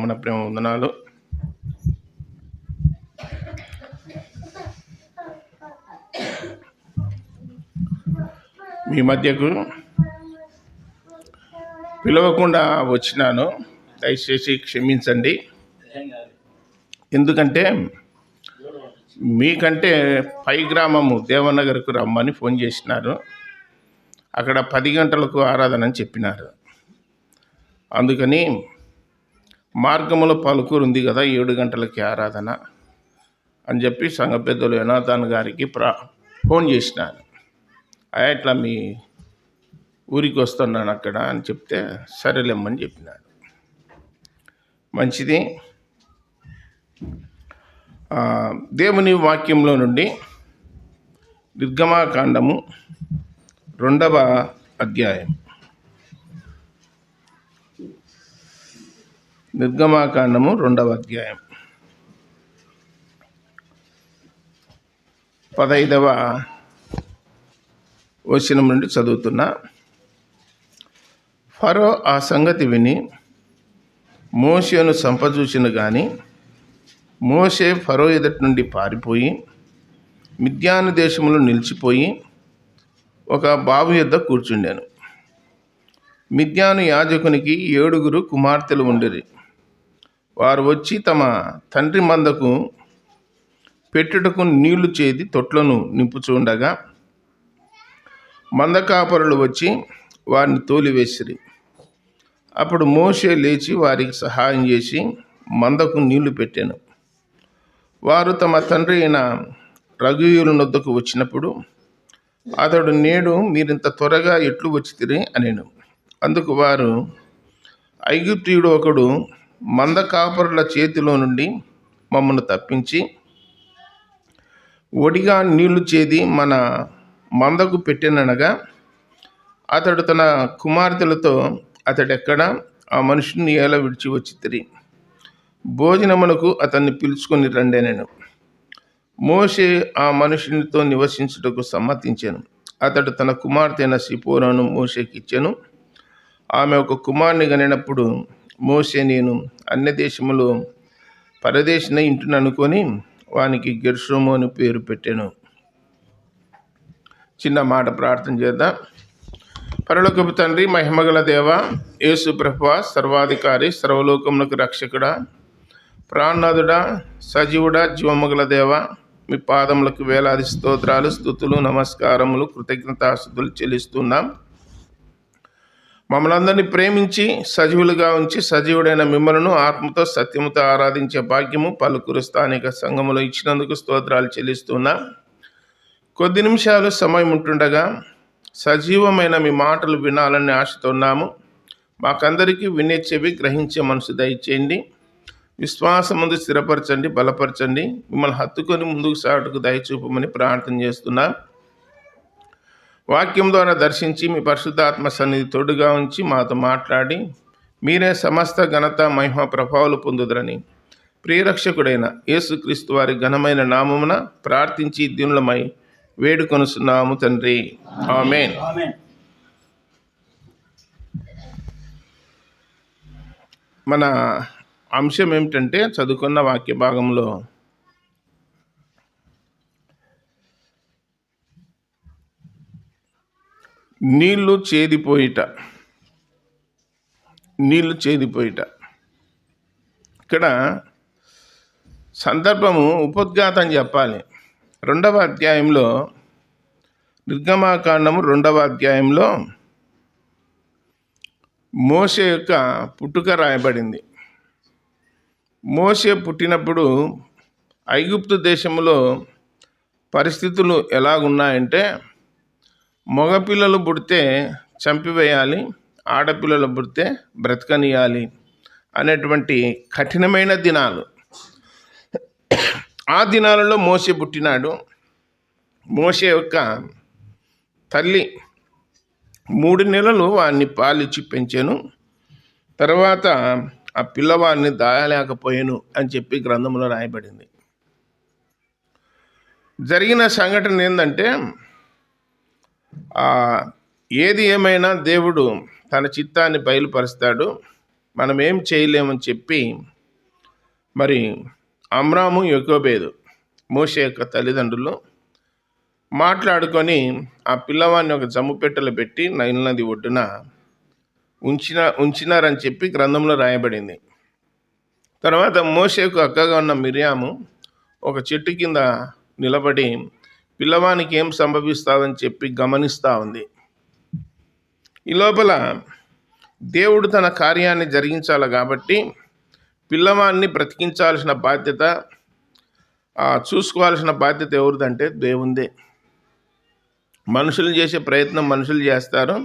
మన ప్రేమ వందనాలు. మీ మధ్యకు పిలవకుండా వచ్చినాను, దయచేసి క్షమించండి. ఎందుకంటే మీకంటే పై గ్రామము దేవనగర్కు రమ్మని ఫోన్ చేసినారు. అక్కడ 10 గంటలకు ఆరాధన అని చెప్పినారు. అందుకని మార్గములో పలుకూరు ఉంది కదా, 7 గంటలకి ఆరాధన అని చెప్పి సంఘ పెద్దలు యనాథాన్ గారికి ఫోన్ చేసినాను. ఇట్లా మీ ఊరికి వస్తున్నాను అక్కడ అని చెప్తే సరేలేమ్మని చెప్పినాడు. మంచిది. దేవుని వాక్యంలో నుండి నిర్గమాకాండము 2వ అధ్యాయం. నిర్గమాకాండము 2వ అధ్యాయం 15వ వచనం నుండి చదువుతున్నా. ఫరో ఆ సంగతి విని మోషేను సంపజూచిన గాని మోషే ఫరో ఎదుటి నుండి పారిపోయి మిద్యాను దేశంలో నిలిచిపోయి ఒక బావి యొద్ద కూర్చుండాను. మిద్యాను యాజకునికి 7 కుమార్తెలు ఉండిరి. వారు వచ్చి తమ తండ్రి మందకు పెట్టుటకు నీళ్లు చేది తొట్లను నింపుచుండగా మందకాపరులు వచ్చి వారిని తోలివేసిరి. అప్పుడు మోషే లేచి వారికి సహాయం చేసి మందకు నీళ్లు పెట్టాను. వారు తమ తండ్రి అయిన రఘుయుల నొద్దకు వచ్చినప్పుడు అతడు, నేడు మీరింత త్వరగా ఎట్లు వచ్చితిరి అనేను. అందుకు వారు, ఐగుప్తీయుడు ఒకడు మందకాపరుల చేతిలో నుండి మమ్మను తప్పించి ఒడిగా నీళ్లు చేది మన మందకు పెట్టెననగా అతడు తన కుమార్తెలతో, అతడెక్కడ, ఆ మనుషుని ఎలా విడిచి వచ్చితిరి? భోజనమునకు అతన్ని పిలుచుకొని రండెనెను. మోషే ఆ మనుషునితో నివసించుటకు సమ్మతించెను. అతడు తన కుమార్తె అయిన సిపోరాను మోషేకి ఇచ్చెను. ఆమె ఒక కుమారుని కనినప్పుడు మోషే, నేను అన్య దేశములో పరదేశినై ఇంటుననుకొని వానికి గెర్షోము అని పేరు పెట్టాను. చిన్న మాట ప్రార్థన చేద్దాం. పరలోకపు తండ్రి, మహిమగల దేవ, యేసు ప్రభువా, సర్వాధికారి, సర్వలోకమునకు రక్షకుడా, ప్రాణనాథుడా, సజీవుడా, జీవమగల దేవ, మీ పాదములకు వేలాది స్తోత్రాలు, స్తుతులు, నమస్కారములు, కృతజ్ఞతాస్తుతులు చెల్లిస్తున్నాం. మమ్మల్ని అందరినీ ప్రేమించి సజీవులుగా ఉంచి సజీవుడైన మిమ్మలను ఆత్మతో సత్యముతో ఆరాధించే భాగ్యము పలుకురు స్థానిక సంఘములో ఇచ్చినందుకు స్తోత్రాలు చెల్లిస్తున్నాం. కొద్ది నిమిషాలు సమయం ఉంటుండగా సజీవమైన మీ మాటలు వినాలని ఆశతున్నాము. మాకందరికీ వినే చెవి, గ్రహించే మనసు దయచేయండి. విశ్వాసం ముందు స్థిరపరచండి, బలపరచండి. మిమ్మల్ని హత్తుకొని ముందుకు సాగుటకు దయచూపమని ప్రార్థన చేస్తున్నాం. వాక్యం ద్వారా దర్శించి మీ పరిశుద్ధాత్మ సన్నిధి తోడుగా ఉంచి మాతో మాట్లాడి మీరే సమస్త ఘనత, మహిమ, ప్రభావాలు పొందుదరని ప్రియరక్షకుడైన యేసుక్రీస్తు వారి ఘనమైన నామమున ప్రార్థించి దీనులమై వేడుకొనుచున్నాము తండ్రి, ఆమేన్. మన అంశం ఏమిటంటే, చదువుకున్న వాక్య భాగంలో నీళ్లు చేదిపోయిట. ఇక్కడ సందర్భము ఉపోద్ఘాతం చెప్పాలి. 2వ అధ్యాయంలో, నిర్గమాకాండము 2వ అధ్యాయంలో మోషే యొక్క పుట్టుక రాయబడింది. మోషే పుట్టినప్పుడు ఐగుప్తు దేశంలో పరిస్థితులు ఎలాగున్నాయంటే, మగపిల్లలు పుడితే చంపివేయాలి, ఆడపిల్లలు పుడితే బ్రతకనియాలి అనేటువంటి కఠినమైన దినాలు. ఆ దినాలలో మోషే పుట్టినాడు. మోషే యొక్క తల్లి 3 నెలలు వాడిని పాలిచ్చి పెంచాను. తర్వాత ఆ పిల్లవాడిని దాయలేకపోయాను అని చెప్పి గ్రంథంలో రాయబడింది. జరిగిన సంఘటన ఏంటంటే, ఏది ఏమైనా దేవుడు తన చిత్తాన్ని బయలుపరుస్తాడు. మనం ఏం చేయలేమని చెప్పి మరి అమ్రాము యొకోబేదు మోషే యొక్క తల్లిదండ్రులు మాట్లాడుకొని ఆ పిల్లవాడిని ఒక జమ్ము పెట్టెలో పెట్టి నైల్ నది ఒడ్డున ఉంచినారని చెప్పి గ్రంథంలో రాయబడింది. తర్వాత మోషేకు అక్కగా ఉన్న మిరియాము ఒక చెట్టు కింద నిలబడి పిల్లవానికి ఏం సంభవిస్తుందని చెప్పి గమనిస్తూ ఉంది. ఈ లోపల దేవుడు తన కార్యాన్ని జరిగించాలి కాబట్టి పిల్లవాడిని బ్రతికించాల్సిన బాధ్యత, చూసుకోవాల్సిన బాధ్యత ఎవరిదంటే దేవుందే. మనుషులు చేసే ప్రయత్నం మనుషులు చేస్తారు,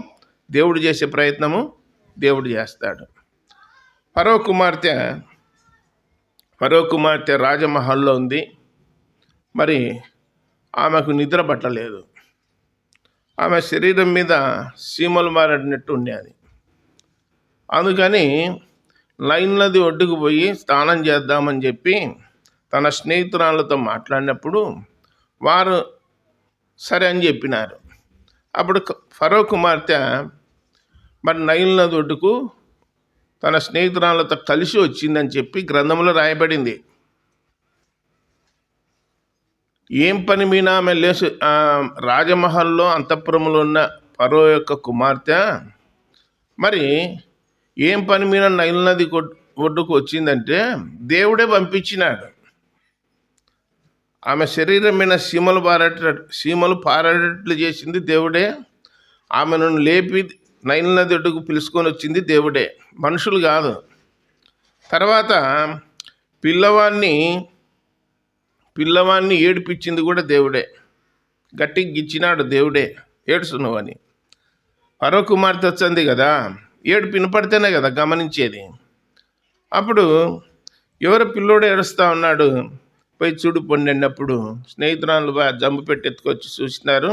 దేవుడు చేసే ప్రయత్నము దేవుడు చేస్తాడు. ఫరో కుమార్తె రాజమహల్లో ఉంది. మరి ఆమెకు నిద్ర పట్టలేదు. ఆమె శరీరం మీద సీమలు మారినట్టు ఉండేది. అందుకని నైల్ నది ఒడ్డుకు పోయి స్నానం చేద్దామని చెప్పి తన స్నేహితురాళ్ళతో మాట్లాడినప్పుడు వారు సరే అని చెప్పినారు. అప్పుడు ఫరో కుమార్తె మరి నైల్ నది ఒడ్డుకు తన స్నేహితురాళ్ళతో కలిసి వచ్చిందని చెప్పి గ్రంథంలో రాయబడింది. ఏం పని మీద ఆమె లేచి రాజమహల్లో అంతఃపురంలో ఉన్న ఫరో యొక్క కుమార్తె మరి ఏం పని మీద నైల్ నది ఒడ్డుకు వచ్చిందంటే దేవుడే పంపించినాడు. ఆమె శరీరం మీద సీమలు పారేటట్లు చేసింది దేవుడే. ఆమెను లేపి నైల్ నది ఒడ్డుకు పిలుచుకొని వచ్చింది దేవుడే, మనుషులు కాదు. తర్వాత పిల్లవాడిని ఏడిపించింది కూడా దేవుడే. గట్టిగా గిచ్చినాడు దేవుడే, ఏడుస్తున్నావని. ఫరో కుమార్తె వచ్చింది కదా, ఏడుపు వినపడితేనే కదా గమనించేది. అప్పుడు ఎవరో పిల్లోడు ఏడుస్తూ ఉన్నాడు, పోయి చూడు పొండి అన్నప్పుడు స్నేహితురాలు జమ్ము పెట్టి ఎత్తుకొచ్చి చూసినారు.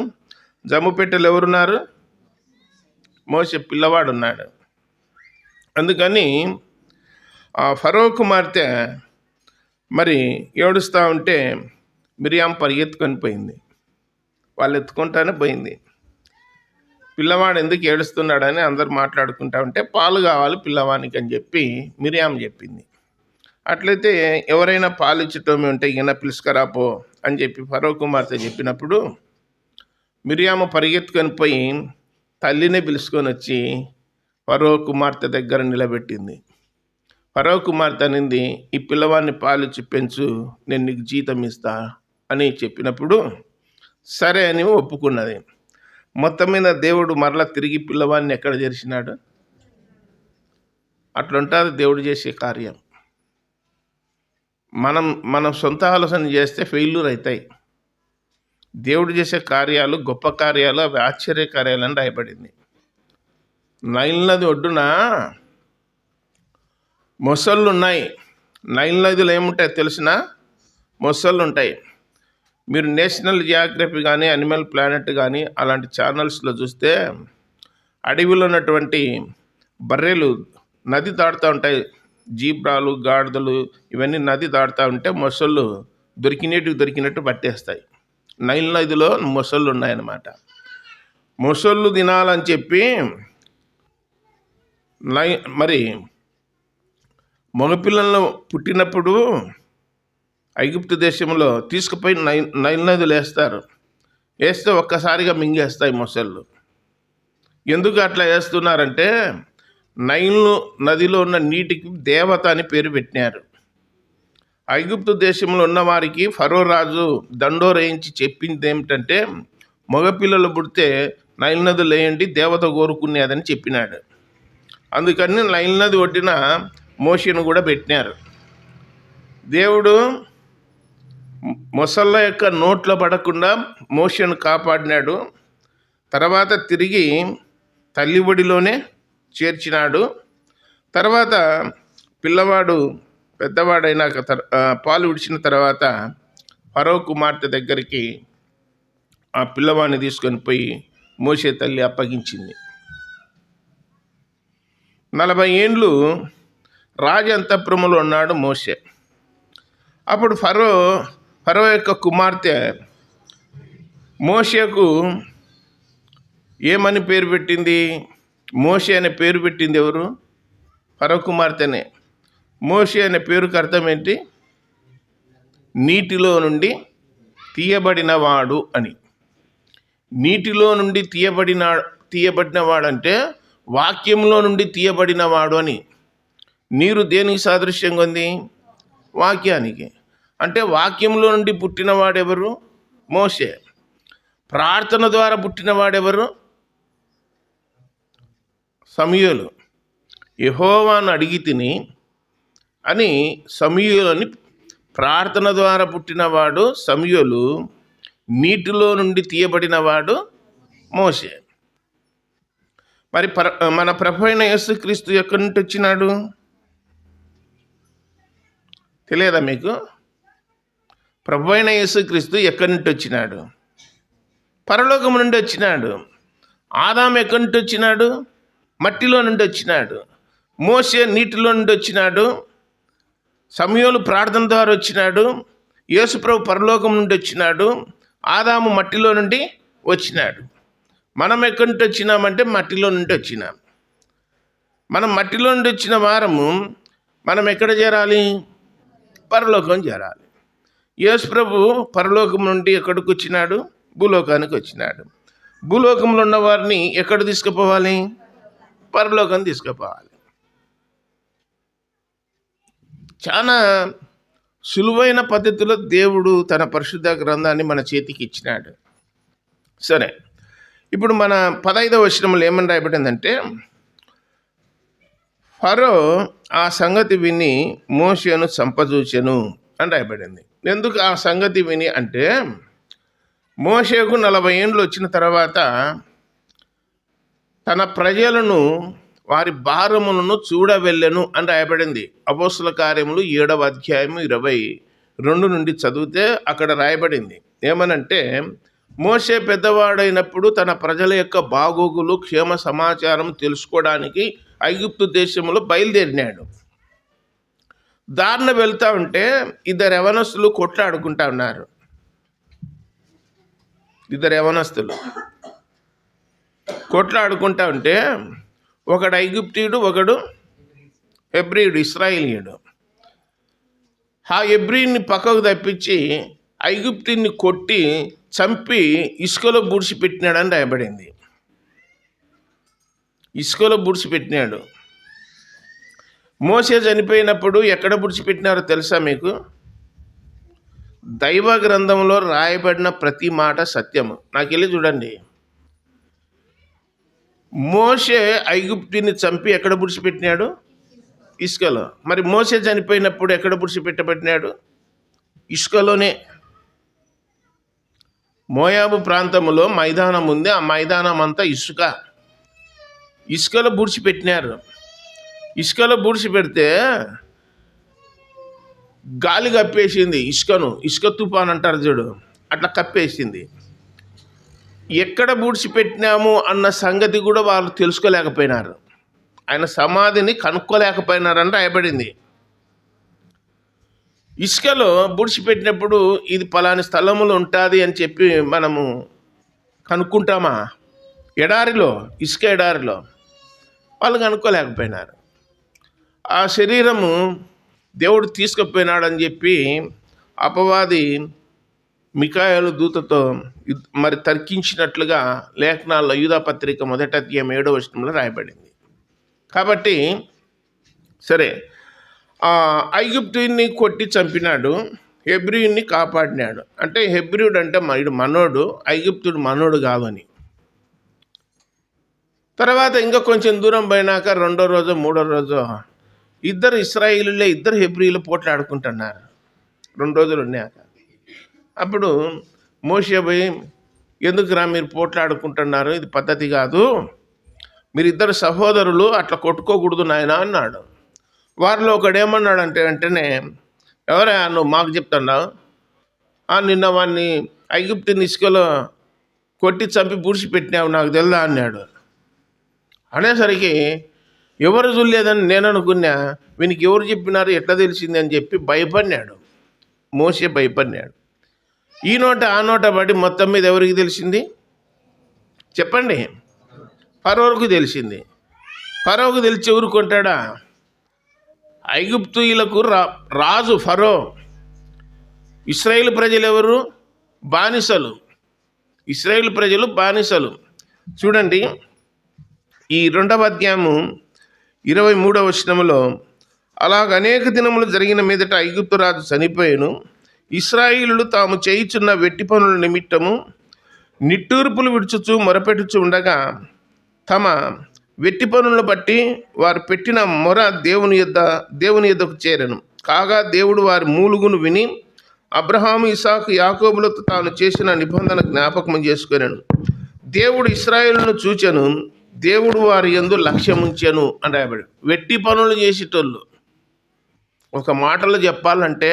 జమ్ము పెట్టెలు ఎవరున్నారు? మోషే పిల్లవాడు ఉన్నాడు. అందుకని ఆ ఫరో కుమార్తె మరి ఏడుస్తూ ఉంటే మిరియాం పరిగెత్తుకొని పోయింది. వాళ్ళు ఎత్తుకుంటానే పోయింది. పిల్లవాడు ఎందుకు ఏడుస్తున్నాడని అందరు మాట్లాడుకుంటా ఉంటే పాలు కావాలి పిల్లవానికి అని చెప్పి మిరియాం చెప్పింది. అట్లయితే ఎవరైనా పాలు ఇచ్చటమే ఉంటే ఈయన పిలుచుకరాపో అని చెప్పి ఫరో కుమార్తె చెప్పినప్పుడు మిరియాము పరిగెత్తుకొని పోయి తల్లిని పిలుచుకొని వచ్చి ఫరో కుమార్తె దగ్గర నిలబెట్టింది. ఫరో కుమార్తె అనింది, ఈ పిల్లవాడిని పాలిచ్చి పెంచు, నేను నీకు జీతం ఇస్తా అని చెప్పినప్పుడు సరే అని ఒప్పుకున్నది. మొత్తం మీద దేవుడు మరలా తిరిగి పిల్లవాడిని ఎక్కడ చేర్చినాడు? అట్లుంటుంది దేవుడు చేసే కార్యం. మనం సొంత ఆలోచన చేస్తే ఫెయిల్యూర్ అవుతాయి. దేవుడు చేసే కార్యాలు గొప్ప కార్యాలు, అవి ఆశ్చర్య కార్యాలు అని రాయబడింది. నైల్ నది ఒడ్డున మొసళ్ళు ఉన్నాయి. నైల్ నదిలో ఏముంటాయి తెలిసిన? మొసళ్ళు ఉంటాయి. మీరు నేషనల్ జియోగ్రఫీ కానీ అనిమల్ ప్లానెట్ కానీ అలాంటి ఛానల్స్లో చూస్తే అడవిలో ఉన్నటువంటి బర్రెలు నది దాటుతూ ఉంటాయి. జీబ్రాలు, గాడిదలు ఇవన్నీ నది దాటుతూ ఉంటే మొసళ్ళు దొరికినట్టు పట్టేస్తాయి. నైల్ నదిలో మొసళ్ళు ఉన్నాయన్నమాట. మొసళ్ళు తినాలని చెప్పి మరి మగపిల్లలను పుట్టినప్పుడు ఐగుప్తు దేశంలో తీసుకుపోయి నైల్ నదిలో వేస్తే ఒక్కసారిగా మింగేస్తాయి మొసళ్ళు. ఎందుకు అట్లా వేస్తున్నారంటే నైల్ నదిలో ఉన్న నీటికి దేవత అని పేరు పెట్టినారు. ఐగుప్తు దేశంలో ఉన్న వారికి ఫరో రాజు దండోరేయించి చెప్పింది ఏమిటంటే మగపిల్లలు పుడితే నైల్ నదిలో వేయండి, దేవత కోరుకునేదని చెప్పినాడు. అందుకని నైల్ నది ఒడ్డిన మోషేను కూడా పెట్టినారు. దేవుడు మొసళ్ళ యొక్క నోట్లో పడకుండా మోషేను కాపాడినాడు. తర్వాత తిరిగి తల్లి ఒడిలోనే చేర్చినాడు. తర్వాత పిల్లవాడు పెద్దవాడైనాక పాలు విడిచిన తర్వాత ఫరో కుమార్తె దగ్గరికి ఆ పిల్లవాడిని తీసుకొని పోయి మోషే తల్లి అప్పగించింది. 40 ఏండ్లు రాజ అంతఃపురములో ఉన్నాడు మోషే. అప్పుడు ఫరో యొక్క కుమార్తె మోషేకు ఏమని పేరు పెట్టింది? మోషే అనే పేరు పెట్టింది ఎవరు? ఫరో కుమార్తెనే. మోషే అనే పేరుకి అర్థం ఏంటి? నీటిలో నుండి తీయబడినవాడు అని. నీటిలో నుండి తీయబడినవాడంటే వాక్యంలో నుండి తీయబడినవాడు అని. నీరు దేనికి సాదృశ్యంగా ఉంది? వాక్యానికి. అంటే వాక్యంలో నుండి పుట్టినవాడెవరు? మోషే. ప్రార్థన ద్వారా పుట్టినవాడెవరు? సమూయేలు. యెహోవాను అడిగి తిని అని సమూయేలుని ప్రార్థన ద్వారా పుట్టినవాడు సమూయేలు. నీటిలో నుండి తీయబడినవాడు మోషే. మరి మన ప్రభు అయిన యేసుక్రీస్తు ఎక్కడి నుండి వచ్చినాడు? తెలియదా మీకు? ప్రభు అయిన యేసుక్రీస్తు ఎక్కడి నుండి వచ్చినాడు? పరలోకం నుండి వచ్చినాడు. ఆదాము ఎక్కడి నుండి వచ్చినాడు? మట్టిలో నుండి వచ్చినాడు. మోషే నీటిలో నుండి వచ్చినాడు. సమూయేలు ప్రార్థన ద్వారా వచ్చినాడు. యేసుప్రభు పరలోకం నుండి వచ్చినాడు. ఆదాము మట్టిలో నుండి వచ్చినాడు. మనం ఎక్కడి నుండి వచ్చినామంటే మట్టిలో నుండి వచ్చినాం. మనం మట్టిలో నుండి వచ్చిన వారము మనం ఎక్కడ చేరాలి? పరలోకం చేరాలి. యేసుప్రభు పరలోకం నుండి ఎక్కడికి వచ్చినాడు? భూలోకానికి వచ్చినాడు. భూలోకంలో ఉన్న వారిని ఎక్కడ తీసుకుపోవాలి? పరలోకం తీసుకుపోవాలి. చాలా సులువైన పద్ధతిలో దేవుడు తన పరిశుద్ధ గ్రంథాన్ని మన చేతికి ఇచ్చినాడు. సరే, ఇప్పుడు మన 15వ వచనంలో ఏమని రాయబడిందంటే, ఫరో ఆ సంగతి విని మోషేను చంపజూచెను అని రాయబడింది. ఎందుకు ఆ సంగతి విని అంటే, మోషేకు 40 ఏండ్లు వచ్చిన తర్వాత తన ప్రజలను వారి భారములను చూడవెళ్ళెను అని రాయబడింది. అపోస్తుల కార్యములు 7వ అధ్యాయము 22 నుండి చదివితే అక్కడ రాయబడింది. ఏమనంటే, మోషే పెద్దవాడైనప్పుడు తన ప్రజల యొక్క బాగోగులు క్షేమ సమాచారం తెలుసుకోవడానికి ఐగుప్తు దేశంలో బయలుదేరినాడు. దారిన వెళ్తా ఉంటే ఇద్దరు యవనస్తులు కొట్లాడుకుంటా ఉన్నారు. ఇద్దరు యవనస్తులు కొట్లాడుకుంటా ఉంటే ఒకడు ఐగుప్తీయుడు, ఒకడు హెబ్రీయుడు, ఇశ్రాయేలీయుడు. ఆ హెబ్రీని పక్కకు తప్పించి ఐగుప్తీయుని కొట్టి చంపి ఇసుకలో బూడ్చిపెట్టినాడని రాయబడింది. ఇసుకలో బూడ్చిపెట్టినాడు. మోషే చనిపోయినప్పుడు ఎక్కడ బూడ్చిపెట్టినారో తెలుసా మీకు? దైవ గ్రంథంలో రాయబడిన ప్రతి మాట సత్యము. నాకు వెళ్ళి చూడండి. మోషే ఐగుప్తుని చంపి ఎక్కడ బూడ్చిపెట్టినాడు? ఇసుకలో. మరి మోషే చనిపోయినప్పుడు ఎక్కడ బూడ్చిపెట్టబడినాడు? ఇసుకలోనే. మోయాబు ప్రాంతంలో మైదానం ఉంది. ఆ మైదానం అంతా ఇసుకలో బూడ్చిపెట్టినారు. ఇసుకలో బూడ్చిపెడితే గాలి కప్పేసింది ఇసుకను. ఇసుక తుఫాన్ అంటారు చూడు, అట్లా కప్పేసింది. ఎక్కడ బూడ్చిపెట్టినాము అన్న సంగతి కూడా వాళ్ళు తెలుసుకోలేకపోయినారు. ఆయన సమాధిని కనుక్కోలేకపోయినారని రాయబడింది. ఇసుకలో బూడ్చిపెట్టినప్పుడు ఇది పలాని స్థలములో ఉంటుంది అని చెప్పి మనము కనుక్కుంటామా? ఎడారిలో, ఇసుక ఎడారిలో వాళ్ళు కనుక్కోలేకపోయినారు. ఆ శరీరము దేవుడు తీసుకుపోయినాడని చెప్పి అపవాది మికాయేలు దూతతో మరి తర్కించినట్లుగా లేఖనాల్లో యూదా పత్రిక 1వ అధ్యాయం 7వ వచనంలో రాయబడింది. కాబట్టి సరే, ఐగుప్తుని కొట్టి చంపినాడు, హెబ్రీయుని కాపాడినాడు. అంటే హెబ్రీయుడు అంటే మనోడు, ఐగుప్తుడు మనోడు కాదని. తర్వాత ఇంకా కొంచెం దూరం పోయినాక 2వ రోజు 3వ రోజు ఇద్దరు ఇశ్రాయేలీలే ఇద్దరు హెబ్రీయులు పోట్లాడుకుంటున్నారు. 2 రోజులు ఉన్నాక అప్పుడు మోషే పోయి, ఎందుకురా మీరు పోట్లాడుకుంటున్నారు? ఇది పద్ధతి కాదు. మీరిద్దరు సహోదరులు, అట్లా కొట్టుకోకూడదు నాయన అన్నాడు. వారిలో ఒకడు ఏమన్నాడంటే, వెంటనే ఎవరా నువ్వు మాకు చెప్తున్నావు? నిన్న వాడిని ఐగుప్తుని ఇసుకలో కొట్టి చంపి బూడ్చిపెట్టినావు, నాకు తెలుదా అన్నాడు. అనేసరికి ఎవరు చూడలేదని నేను అనుకున్నా, వీనికి ఎవరు చెప్పినారు, ఎట్లా తెలిసింది అని చెప్పి భయపడినాడు. మోషే భయపడినాడు. ఈ నోట ఆ నోట పడి మొత్తం మీద ఎవరికి తెలిసింది చెప్పండి? ఫరోకు తెలిసింది. ఫరోకు తెలిసి ఊరుకుంటాడా? ఐగుప్తీయులకు రాజు ఫరో. ఇశ్రాయేలు ప్రజలు ఎవరు? బానిసలు. ఇశ్రాయేలు ప్రజలు బానిసలు. చూడండి, ఈ 2వ అధ్యాయము 23వ వచనములో, అలాగ అనేక దినములు జరిగిన మీదట ఐగుప్తు రాజు చనిపోయాను. ఇశ్రాయేలులు తాము చేయుచున్న వెట్టి పనుల నిమిత్తము నిట్టూర్పులు విడుచుచు మొరపెట్టుచు ఉండగా, తమ వెట్టి పనులను బట్టి వారు పెట్టిన మొర దేవుని యొద్దకు చేరెను. కాగా దేవుడు వారి మూలుగును విని అబ్రహాము, ఇసాకు, యాకోబులతో తాను చేసిన నిబంధన జ్ఞాపకం చేసుకొనెను. దేవుడు ఇశ్రాయేలును చూచెను, దేవుడు వారి యందు లక్ష్యముంచెను అని రాయబడి. వెట్టి పనులు చేసేటోళ్ళు, ఒక మాటలో చెప్పాలంటే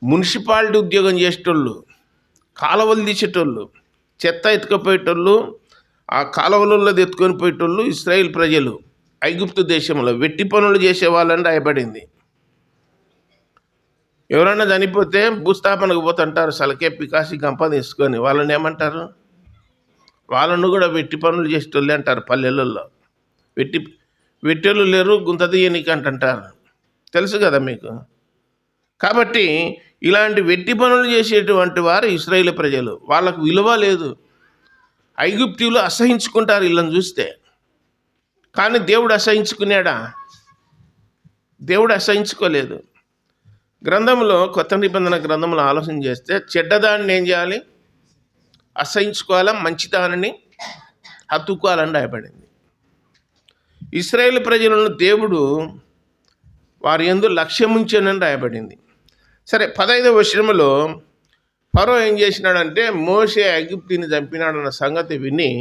మున్సిపాలిటీ ఉద్యోగం చేసేటోళ్ళు, కాలువలు తీసేటోళ్ళు, చెత్త ఎత్తుకుపోయేటోళ్ళు, ఆ కాలువలలో ఎత్తుకొని పోయేటోళ్ళు ఇశ్రాయేల్ ప్రజలు ఐగుప్తు దేశంలో వెట్టి పనులు చేసేవాళ్ళని రాయబడింది. ఎవరైనా చనిపోతే భూస్థాపనకు పోతుంటారు, సలకే పికాసి గంప తీసుకొని. వాళ్ళని ఏమంటారు? వాళ్ళను కూడా వెట్టి పనులు చేసేటోళ్ళే అంటారు. పల్లెలలో వెట్టెళ్ళు లేరు, గుంత తీయనికి అంటారు. తెలుసు కదా మీకు. కాబట్టి ఇలాంటి వెట్టి పనులు చేసేటువంటి వారు ఇశ్రాయేలు ప్రజలు. వాళ్ళకు విలువ లేదు. ఐగుప్తీయులు అసహించుకుంటారు వీళ్ళని చూస్తే. కానీ దేవుడు అసహించుకున్నాడా? దేవుడు అసహించుకోలేదు. గ్రంథంలో, కొత్త నిబంధన గ్రంథంలో ఆలోచన చేస్తే, చెడ్డదాన్ని ఏం చేయాలి? అసహించుకోవాలా, మంచిదానిని హత్తుకోవాలని రాయబడింది. ఇశ్రాయేలు ప్రజలను దేవుడు వారి యందు లక్ష్యముంచెనని రాయబడింది. సరే, 15వ వచనములో ఫరో ఏం చేసినాడంటే, మోషే ఐగుప్తుని చంపినాడన్న సంగతి విని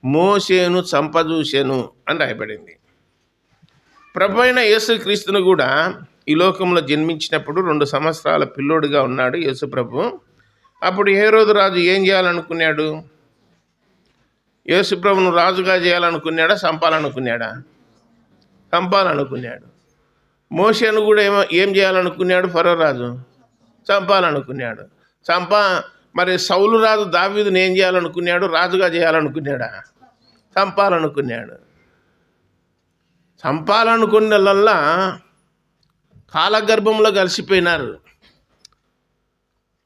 మోషేను చంపజూసెను అని రాయబడింది. ప్రభు అయిన యేసుక్రీస్తును కూడా ఈ లోకంలో జన్మించినప్పుడు 2 సంవత్సరాల పిల్లోడుగా ఉన్నాడు యేసు ప్రభు. అప్పుడు హేరోదు రాజు ఏం చేయాలనుకున్నాడు? యేసు ప్రభును రాజుగా చేయాలనుకున్నాడా, చంపాలనుకున్నాడా? చంపాలనుకున్నాడు. మోషేను కూడా ఏం చేయాలనుకున్నాడు ఫరో రాజు? చంపాలనుకున్నాడు. మరి సౌలు రాజు దావీదుని ఏం చేయాలనుకున్నాడు? రాజుగా చేయాలనుకున్నాడా? చంపాలనుకున్నాడు. చంపాలనుకున్నల్లా కాలగర్భంలో కలిసిపోయినారు.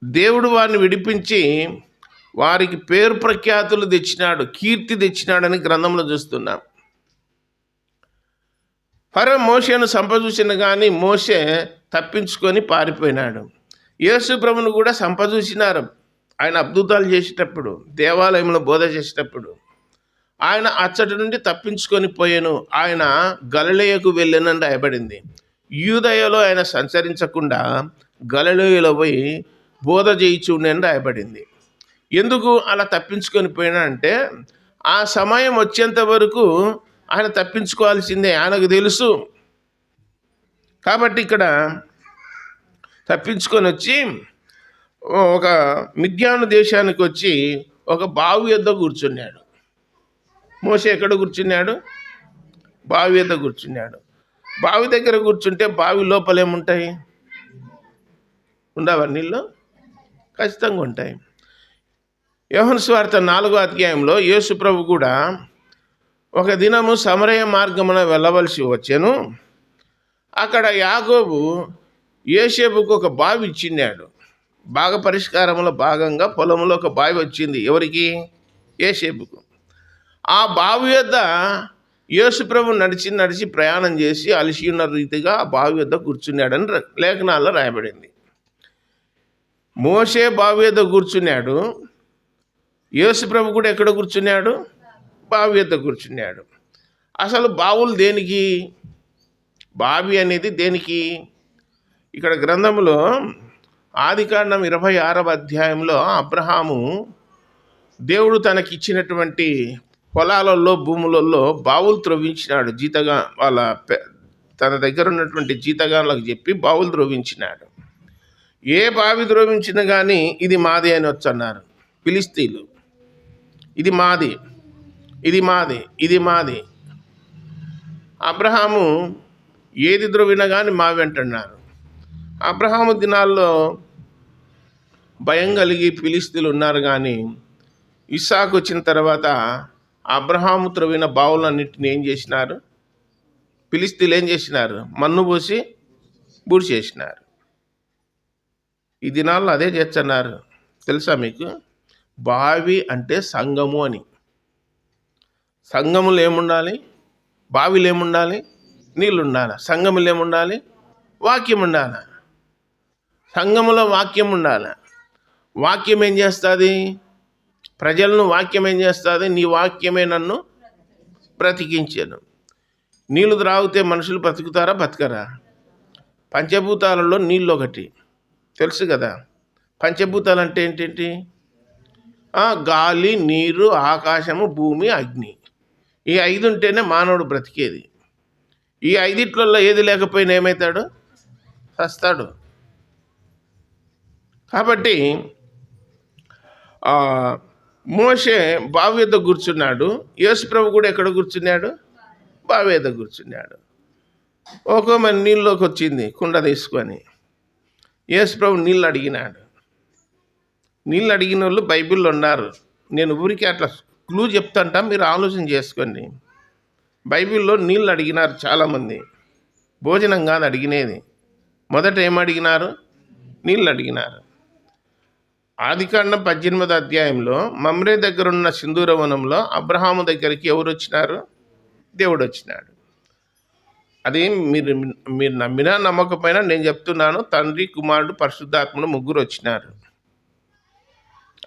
దేవుడు వారిని విడిపించి వారికి పేరు ప్రఖ్యాతులు తెచ్చినాడు, కీర్తి తెచ్చినాడని గ్రంథంలో చూస్తున్నాం. ఫరో మోషేను సంపజూసిన కానీ మోషే తప్పించుకొని పారిపోయినాడు. యేసు ప్రభును కూడా సంపజూసినారు. ఆయన అద్భుతాలు చేసేటప్పుడు, దేవాలయంలో బోధ చేసేటప్పుడు ఆయన అచ్చటి నుండి తప్పించుకొని పోయాను. ఆయన గలిలయకు వెళ్ళానని రాయబడింది. యూదయలో ఆయన సంచరించకుండా గలిలయలో పోయి బోధ చేయించుండని రాయబడింది. ఎందుకు అలా తప్పించుకొని పోయినా అంటే, ఆ సమయం వచ్చేంత వరకు ఆయన తప్పించుకోవాల్సిందే, ఆయనకు తెలుసు. కాబట్టి ఇక్కడ తప్పించుకొని వచ్చి ఒక మిద్యాను దేశానికి వచ్చి ఒక బావి యొద్ద కూర్చున్నాడు. మోషే ఎక్కడ కూర్చున్నాడు? బావి యొద్ద కూర్చున్నాడు. బావి దగ్గర కూర్చుంటే బావి లోపల ఏముంటాయి? ఉండవా నీళ్ళు? ఖచ్చితంగా ఉంటాయి. యోహాను సువార్త 4వ అధ్యాయంలో యేసు ప్రభు కూడా ఒక దినము సమరయ మార్గమున వెళ్ళవలసి వచ్చాను. అక్కడ యాకోబు యోసేపుకు ఒక బావి ఇచ్చినాడు. బాగా పరిష్కారంలో భాగంగా పొలంలో ఒక బావి వచ్చింది. ఎవరికి? యోసేపుకు. ఆ బావి యొద్ద యేసు ప్రభు నడిచి ప్రయాణం చేసి అలసి ఉన్న రీతిగా ఆ బావి యొద్ద కూర్చున్నాడని లేఖనాల్లో రాయబడింది. మోషే బావి యొద్ద కూర్చున్నాడు. యేసు ప్రభు కూడా ఎక్కడ కూర్చున్నాడు? బావి యొద్ద కూర్చున్నాడు. అసలు బావులు దేనికి? బావి అనేది దేనికి? ఇక్కడ గ్రంథంలో ఆదికాండం 26వ అధ్యాయంలో అబ్రహాము దేవుడు తనకిచ్చినటువంటి పొలాలలో, భూములలో బావులు త్రవ్వించినాడు. తన దగ్గర ఉన్నటువంటి జీతగాళ్ళకు చెప్పి బావులు త్రవ్వించినాడు. ఏ బావి త్రవ్వించినా కానీ ఇది మాది అని వచ్చన్నారు ఫిలిస్తీన్లు. ఇది మాది, ఇది మాది, ఇది మాది. అబ్రహాము ఏది త్రవ్వినా కానీ మా వెంటన్నారు. అబ్రహాము దినాల్లో భయం కలిగి ఫిలిస్తీన్లు ఉన్నారు. కానీ ఇస్సాకు వచ్చిన తర్వాత అబ్రహాము త్రవ్విన బావులన్నింటిని ఏం చేసినారు? ఫిలిస్తీన్లు ఏం చేసినారు? మన్ను పోసి బూడి చేసినారు. ఈ దినాల్లో అదే చేస్తున్నారు. తెలుసా మీకు? బావి అంటే సంఘము అని. సంఘములు ఏముండాలి? బావిలు ఏముండాలి? నీళ్ళు ఉండాలి. సంఘములు ఏముండాలి? వాక్యం ఉండాలి. సంఘములో వాక్యం ఉండాలి. వాక్యం ఏం చేస్తుంది? ప్రజలను వాక్యం ఏం చేస్తుంది? నీ వాక్యమే నన్ను బ్రతికించాను. నీళ్లు త్రాగితే మనుషులు బ్రతుకుతారా? బతకరా? పంచభూతాలలో నీళ్ళు ఒకటి, తెలుసు కదా. పంచభూతాలు అంటే ఏంటంటి? గాలి, నీరు, ఆకాశము, భూమి, అగ్ని. ఈ 5 ఉంటేనే మానవుడు బ్రతికేది. ఈ 5 ఏది లేకపోయినా ఏమవుతాడు? చస్తాడు. కాబట్టి మోషే బావి వద్ద కూర్చున్నాడు. యేసు ప్రభు కూడా ఎక్కడ కూర్చున్నాడు? బావి వద్ద కూర్చున్నాడు. మన నీళ్ళలోకి వచ్చింది కుండ తీసుకొని. యేసు ప్రభు నీళ్ళు అడిగినాడు. నీళ్ళు అడిగిన వాళ్ళు బైబిల్లో ఉన్నారు. నేను ఊరికి అట్లా క్లూ చెప్తాంట, మీరు ఆలోచన చేసుకోండి. బైబిల్లో నీళ్ళు అడిగినారు చాలామంది. భోజనం కాదు అడిగినది. మొదట ఏమడిగినారు? నీళ్ళు అడిగినారు. ఆదికాండం 18వ అధ్యాయంలో మమ్రే దగ్గర ఉన్న సింధూర వనంలో అబ్రహాము దగ్గరికి ఎవరు వచ్చినారు? దేవుడు వచ్చినాడు. అది మీరు నమ్మినా నమ్మకపోయినా నేను చెప్తున్నాను. తండ్రి, కుమారుడు, పరిశుద్ధాత్ముడు ముగ్గురు వచ్చినారు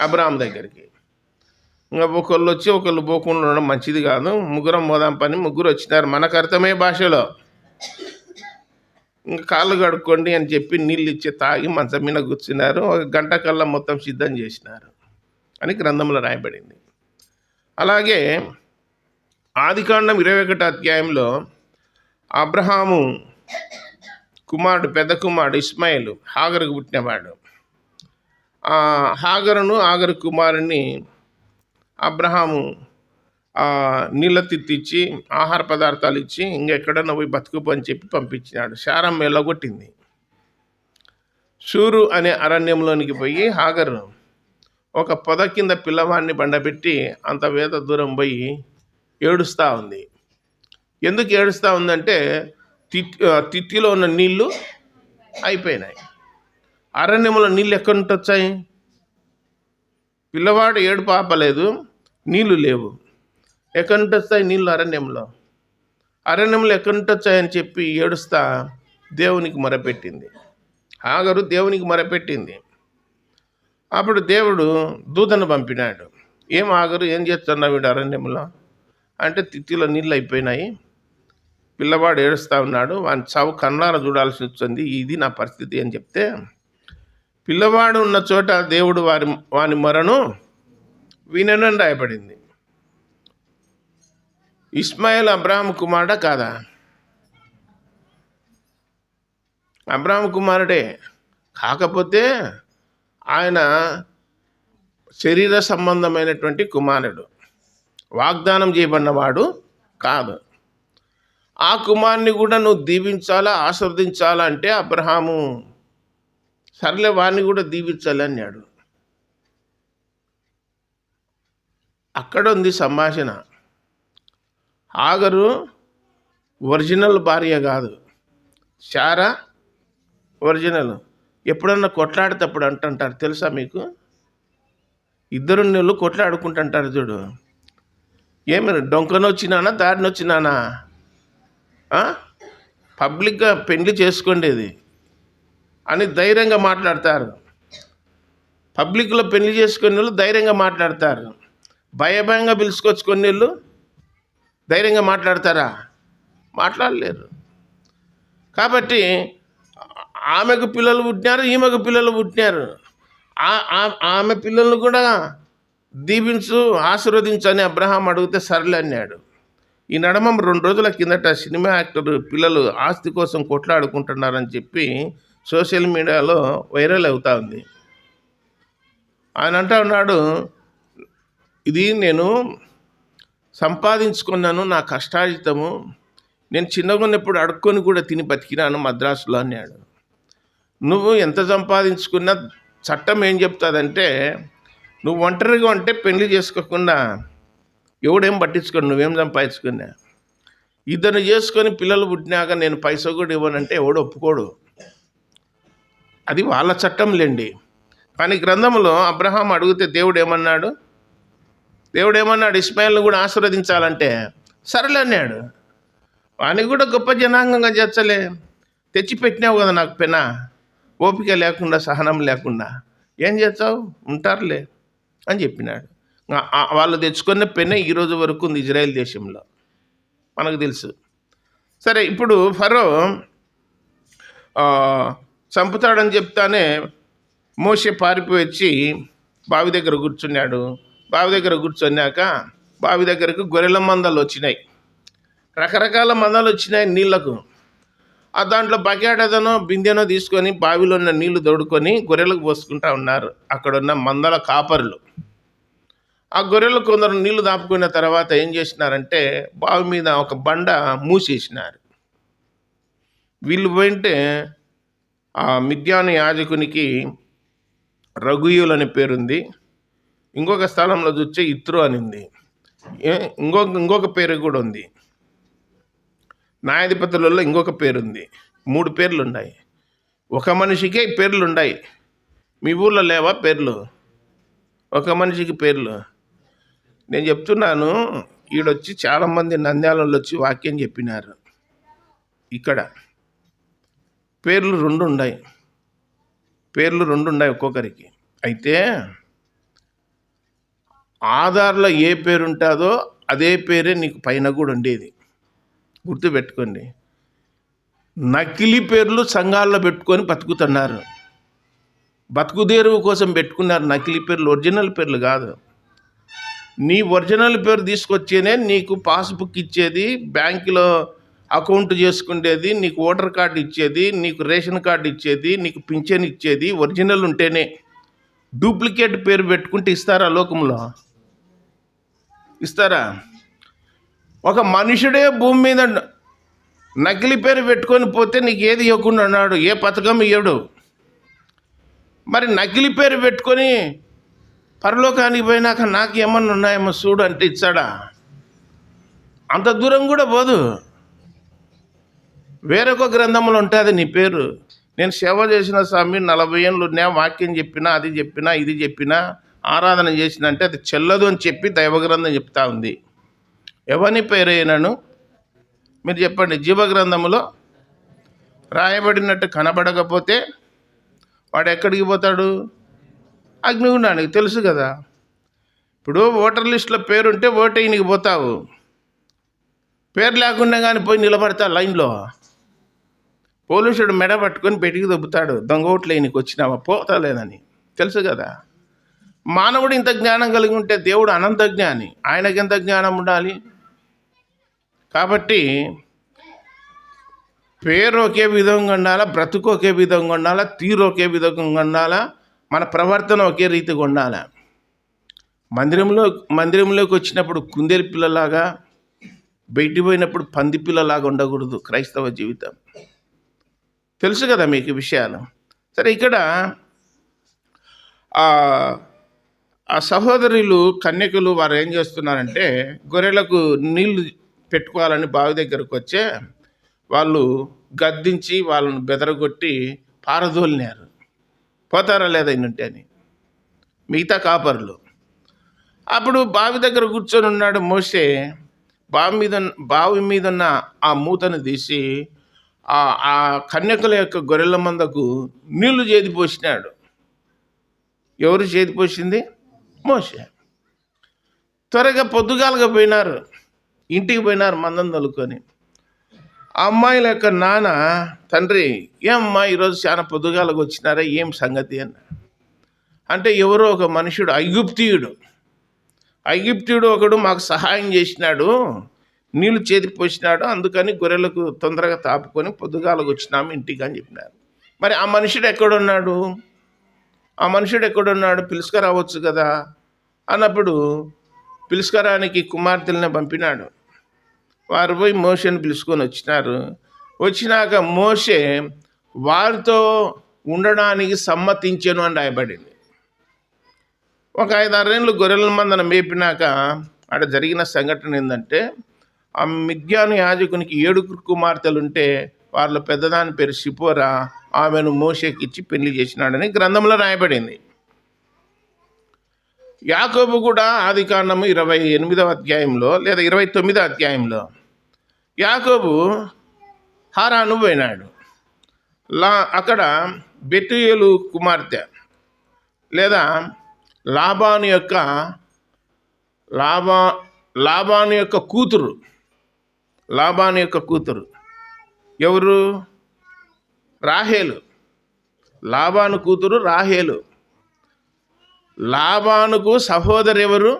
అబ్రహాం దగ్గరికి. ఇంకా ఒకళ్ళు వచ్చి ఒకళ్ళు పోకుండా ఉండడం మంచిది కాదు. ముగ్గురం మోదాం పని. ముగ్గురు వచ్చినారు మనకు అర్థమయ్యే భాషలో. ఇంకా కాళ్ళు కడుక్కోండి అని చెప్పి నీళ్ళు ఇచ్చి తాగి మంచం మీద కూర్చున్నారు. 1 గంట కల్లా మొత్తం సిద్ధం చేసినారు అని గ్రంథంలో రాయబడింది. అలాగే ఆదికాండం 21వ అధ్యాయంలో అబ్రహాము కుమారుడు, పెద్ద కుమారుడు ఇస్మాయిలు హాగరుకు పుట్టినవాడు. ఆగరు కుమారుని అబ్రహాము నీళ్ళ తిత్తిచ్చి ఆహార పదార్థాలు ఇచ్చి ఇంకెక్కడన్నా పోయి బతుకుపు అని చెప్పి పంపించినాడు. శారమ్మ ఎల్లగొట్టింది. షూరు అనే అరణ్యంలోనికి పోయి హాగరు ఒక పొద కింద పిల్లవాడిని బండబెట్టి అంత వేద దూరం పోయి ఏడుస్తూ ఉంది. ఎందుకు ఏడుస్తూ ఉందంటే తిత్తిలో ఉన్న నీళ్లు అయిపోయినాయి. అరణ్యంలో నీళ్ళు ఎక్కడి నుంచి వచ్చాయి? పిల్లవాడు ఏడు పాపలేదు, నీళ్లు లేవు. ఎక్కడి నుంచి వస్తాయి నీళ్ళు? అరణ్యంలో ఎక్కడి నుంచి వచ్చాయని చెప్పి ఏడుస్తా దేవునికి మొరపెట్టింది. హాగరు దేవునికి మొరపెట్టింది. అప్పుడు దేవుడు దూతను పంపినాడు. హాగరు ఏం చేస్తున్నావు వీడు అరణ్యంలో అంటే, తిత్తిలో నీళ్ళు అయిపోయినాయి, పిల్లవాడు ఏడుస్తూ ఉన్నాడు, వాని చావు కన్నార చూడాల్సి వచ్చింది, ఇది నా పరిస్థితి అని చెప్తే, పిల్లవాడు ఉన్న చోట దేవుడు వాని మొరను విననని రాయబడింది. ఇస్మాయిల్ అబ్రహాం కుమారుడా కాదా? అబ్రహాం కుమారుడే. కాకపోతే ఆయన శరీర సంబంధమైనటువంటి కుమారుడు, వాగ్దానం చేయబడినవాడు కాదు. ఆ కుమారుని కూడా నువ్వు దీవించాలా, ఆశీర్వదించాలా అంటే అబ్రహాము సర్లే వాడిని కూడా దీవించాలి అన్నాడు. అక్కడ ఉంది సంభాషణ. హాగరు ఒరిజినల్ భార్య కాదు, శారా ఒరిజినల్. ఎప్పుడన్నా కొట్లాడేటప్పుడు అంటుంటారు, తెలుసా మీకు? ఇద్దరు నీళ్ళు కొట్లాడుకుంటుంటారు చూడు. ఏమి డొంకనొచ్చినానా, దారినొచ్చినానా? పబ్లిక్గా పెళ్లి చేసుకోండేది అని ధైర్యంగా మాట్లాడతారు. పబ్లిక్లో పెళ్లి చేసుకునే వాళ్ళు ధైర్యంగా మాట్లాడతారు. భయంగా పిలుచుకొచ్చుకునే వాళ్ళు ధైర్యంగా మాట్లాడతారా? మాట్లాడలేరు. కాబట్టి ఆమెకు పిల్లలు పుట్టినారు, ఈమెకు పిల్లలు పుట్టినారు. ఆమె పిల్లలను కూడా దీవించు, ఆశీర్వదించు అని అబ్రహాం అడిగితే సర్లే అన్నాడు. ఈ నడమ 2 రోజుల కిందట సినిమా యాక్టర్ పిల్లలు ఆస్తి కోసం కొట్లాడుకుంటున్నారని చెప్పి సోషల్ మీడియాలో వైరల్ అవుతా ఉంది. ఆయన అంటా ఉన్నాడు, ఇది నేను సంపాదించుకున్నాను, నా కష్టార్జితము, నేను చిన్నగా ఉన్నప్పుడు అడుక్కొని కూడా తిని బతికినాను మద్రాసులో అన్నాడు. నువ్వు ఎంత సంపాదించుకున్నా చట్టం ఏం చెప్తుందంటే, నువ్వు ఒంటరిగా ఉంటే పెళ్లి చేసుకోకుండా ఎవడేం పట్టించుకోడు, నువ్వేం సంపాదించుకున్నా. ఇద్దరు చేసుకొని పిల్లలు పుట్టినాక నేను పైసా కూడా ఇవ్వనంటే ఎవడు ఒప్పుకోడు. అది వాళ్ళ చట్టంలేండి. కానీ గ్రంథంలో అబ్రహాం అడిగితే దేవుడు ఏమన్నాడు? ఇస్మాయిల్ని కూడా ఆశీర్వదించాలంటే సరేలే అన్నాడు. వానికి కూడా గొప్ప జనాంగంగా చేర్చలే. తెచ్చిపెట్టినావు కదా నాకు పెన, ఓపిక లేకుండా సహనం లేకుండా ఏం చేస్తావు, ఉంటారులే అని చెప్పినాడు. వాళ్ళు తెచ్చుకున్న పెన్నే ఈరోజు వరకు ఉంది ఇజ్రాయెల్ దేశంలో, మనకు తెలుసు. సరే, ఇప్పుడు ఫరో చంపుతాడని చెప్తానే మోషే పారిపోయి వచ్చి బావి దగ్గర కూర్చున్నాడు. బావి దగ్గర కూర్చున్నాక బావి దగ్గరకు గొర్రెల మందలు వచ్చినాయి, రకరకాల మందలు వచ్చినాయి నీళ్లకు. దాంట్లో బకెటనో బిందెనో తీసుకొని బావిలో ఉన్న నీళ్లు దొడుకొని గొర్రెలకు పోసుకుంటా ఉన్నారు అక్కడ ఉన్న మందల కాపరులు. ఆ గొర్రెలు కొందరు నీళ్లు దాపుకున్న తర్వాత ఏం చేసినారంటే బావి మీద ఒక బండ మూసేసినారు. వీళ్ళు పోయింటే ఆ మిద్యాను యాజకునికి రఘుయులు అనే పేరుంది. ఇంకొక స్థలంలో చూస్తే ఇత్రో అనింది. ఇంకొక పేరు కూడా ఉంది. న్యాయాధిపతులలో ఇంకొక పేరుంది. 3 పేర్లు ఉన్నాయి. ఒక మనిషికే పేర్లు ఉన్నాయి. మీ ఊళ్ళో లేవా పేర్లు? ఒక మనిషికి పేర్లు. నేను చెప్తున్నాను, ఈడొచ్చి చాలామంది నంద్యాలలో వచ్చి వాక్యం చెప్పినారు. ఇక్కడ పేర్లు 2 ఉన్నాయి. ఒక్కొక్కరికి. అయితే ఆధార్లో ఏ పేరు ఉంటుందో అదే పేరే నీకు పైన కూడా ఉండేది. గుర్తుపెట్టుకోండి. నకిలీ పేర్లు సంఘాల్లో పెట్టుకొని బతుకుతున్నారు. బతుకుదేరువు కోసం పెట్టుకున్నారు నకిలీ పేర్లు, ఒరిజినల్ పేర్లు కాదు. నీ ఒరిజినల్ పేరు తీసుకొచ్చేనే నీకు పాస్బుక్ ఇచ్చేది, బ్యాంకులో అకౌంట్ చేసుకునేది, నీకు ఓటర్ కార్డు ఇచ్చేది, నీకు రేషన్ కార్డు ఇచ్చేది, నీకు పింఛన్ ఇచ్చేది ఒరిజినల్ ఉంటేనే. డూప్లికేట్ పేరు పెట్టుకుంటే ఇస్తారా లోకంలో? ఇస్తారా? ఒక మనుషుడే భూమి మీద నకిలీ పేరు పెట్టుకొని పోతే నీకు ఏది ఇవ్వకుండా అన్నాడు, ఏ పథకం ఇవ్వడు. మరి నకిలీ పేరు పెట్టుకొని పరలోకానికి పోయినాక నాకు ఏమన్నా ఉన్నాయేమో చూడు అంటే ఇచ్చాడా? అంత దూరం కూడా పోదు. వేరొక గ్రంథంలో ఉంటుంది నీ పేరు. నేను సేవ చేసిన స్వామి 40 ఏళ్ళు ఉన్నా, వాక్యం చెప్పినా, అది చెప్పినా, ఇది చెప్పినా, ఆరాధన చేసిన అంటే అది చెల్లదు అని చెప్పి దైవగ్రంథం చెప్తా ఉంది. ఎవరి పేరైనాను మీరు చెప్పండి. జీవగ్రంథములో రాయబడినట్టు కనబడకపోతే వాడు ఎక్కడికి పోతాడు? అగ్నిగుండానికి. తెలుసు కదా. ఇప్పుడు ఓటర్ లిస్టులో పేరుంటే ఓటేయనికి పోతావు, పేరు లేకుండా కానీ పోయి నిలబడతా లైన్లో. పోలీసుడు మెడ పట్టుకొని బయటికి దొబ్బుతాడు, దొంగ ఓట్లు వేయనికి వచ్చినావా, పోతా లేదని. తెలుసు కదా. మానవుడు ఇంత జ్ఞానం కలిగి ఉంటే దేవుడు అనంత జ్ఞాని, ఆయనకి ఎంత జ్ఞానం ఉండాలి? కాబట్టి పేరు ఒకే విధంగా ఉండాలా, బ్రతుకు ఒకే విధంగా ఉండాలా, తీరు ఒకే విధంగా ఉండాలా, మన ప్రవర్తన ఒకే రీతిగా ఉండాలా. మందిరంలోకి వచ్చినప్పుడు కుందేలు పిల్లలాగా, బయటి పోయినప్పుడు పంది పిల్లలాగా ఉండకూడదు క్రైస్తవ జీవితం. తెలుసు కదా మీకు విషయాలు. సరే, ఇక్కడ ఆ సహోదరులు కన్యకులు వారు ఏం చేస్తున్నారంటే గొర్రెలకు నీళ్లు పెట్టుకోవాలని బావి దగ్గరకు వచ్చే వాళ్ళు గద్దించి వాళ్ళను బెదరగొట్టి పారదోలినారు. పోతారా లేదా ఇన్నంటే అని మిగతా కాపరులు. అప్పుడు బావి దగ్గర కూర్చొని ఉన్నాడు మోషే. బావి మీద ఉన్న ఆ మూతను తీసి ఆ కన్యకుల యొక్క గొర్రెల మందకు నీళ్లు చేదిపోసినాడు. ఎవరు చేదిపోసింది? మోషే. త్వరగా పొద్దుగాలుగా పోయినారు, ఇంటికి పోయినారు మందం తలుకొని. ఆ అమ్మాయిల యొక్క నాన్న, తండ్రి, ఏమ్మా ఈరోజు చాలా పొద్దుగాలకు వచ్చినారా, ఏం సంగతి అన్న అంటే, ఎవరో ఒక మనుషుడు ఐగుప్తీయుడు ఒకడు మాకు సహాయం చేసినాడు, నీళ్లు చేతిపోసినాడు, అందుకని గొర్రెలకు తొందరగా తాపుకొని పొద్దుగాలకు వచ్చినాము ఇంటికి అని చెప్పినారు. మరి ఆ మనుషుడు ఎక్కడున్నాడు? పిలుచుకురావచ్చు కదా అన్నప్పుడు పిలుచుకురానికి కుమార్తెలనే పంపినాడు. వారు పోయి మోషేని పిలుచుకొని వచ్చినారు. వచ్చినాక మోషే వారితో ఉండడానికి సమ్మతించెను అని రాయబడింది. ఒక 5-6 ఏళ్ళు గొర్రెల మందను మేపినాక అక్కడ జరిగిన సంఘటన ఏంటంటే, ఆ మిద్యాను యాజకునికి 7 కుమార్తెలుంటే వాళ్ళ పెద్దదాని పేరు సిపోరా, ఆమెను మోషేకి ఇచ్చి పెళ్లి చేసినాడని గ్రంథంలో రాయబడింది. యాకోబు కూడా ఆదికాండము 28వ అధ్యాయంలో లేదా 29వ అధ్యాయంలో యాకోబు హారాను పోయినాడు. అక్కడ బెతుయేలు కుమార్తె లేదా లాబాను యొక్క కూతురు ఎవరు? రాహేలు. లాబాను కూతురు రాహేలు. లాబానుకు సహోదరి ఎవరు?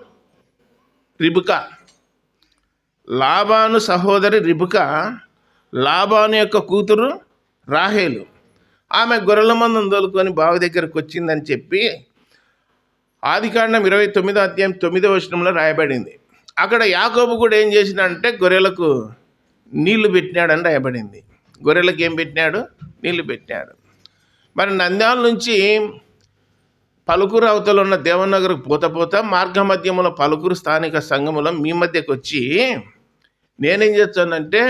రిబుకా. లాబాను సహోదరి రిబుకా, లాబాను యొక్క కూతురు రాహేలు. ఆమె గొర్రెల మందను తోలుకొని బావి దగ్గరకు వచ్చిందని చెప్పి ఆదికాండం 29వ అధ్యాయం 9వ వచనంలో రాయబడింది. అక్కడ యాకోబు కూడా ఏం చేసినాడంటే గొర్రెలకు నీళ్లు పెట్టినాడని రాయబడింది. గొర్రెలకు ఏం పెట్టినాడు? నీళ్లు పెట్టినాడు. మరి నంద్యాల నుంచి పలుకూరు అవతల ఉన్న దేవనగర్కు పోతా మార్గ మధ్యములో పలుకూరు స్థానిక సంఘములో మీ మధ్యకు వచ్చి నేనేం చేస్తానంటే,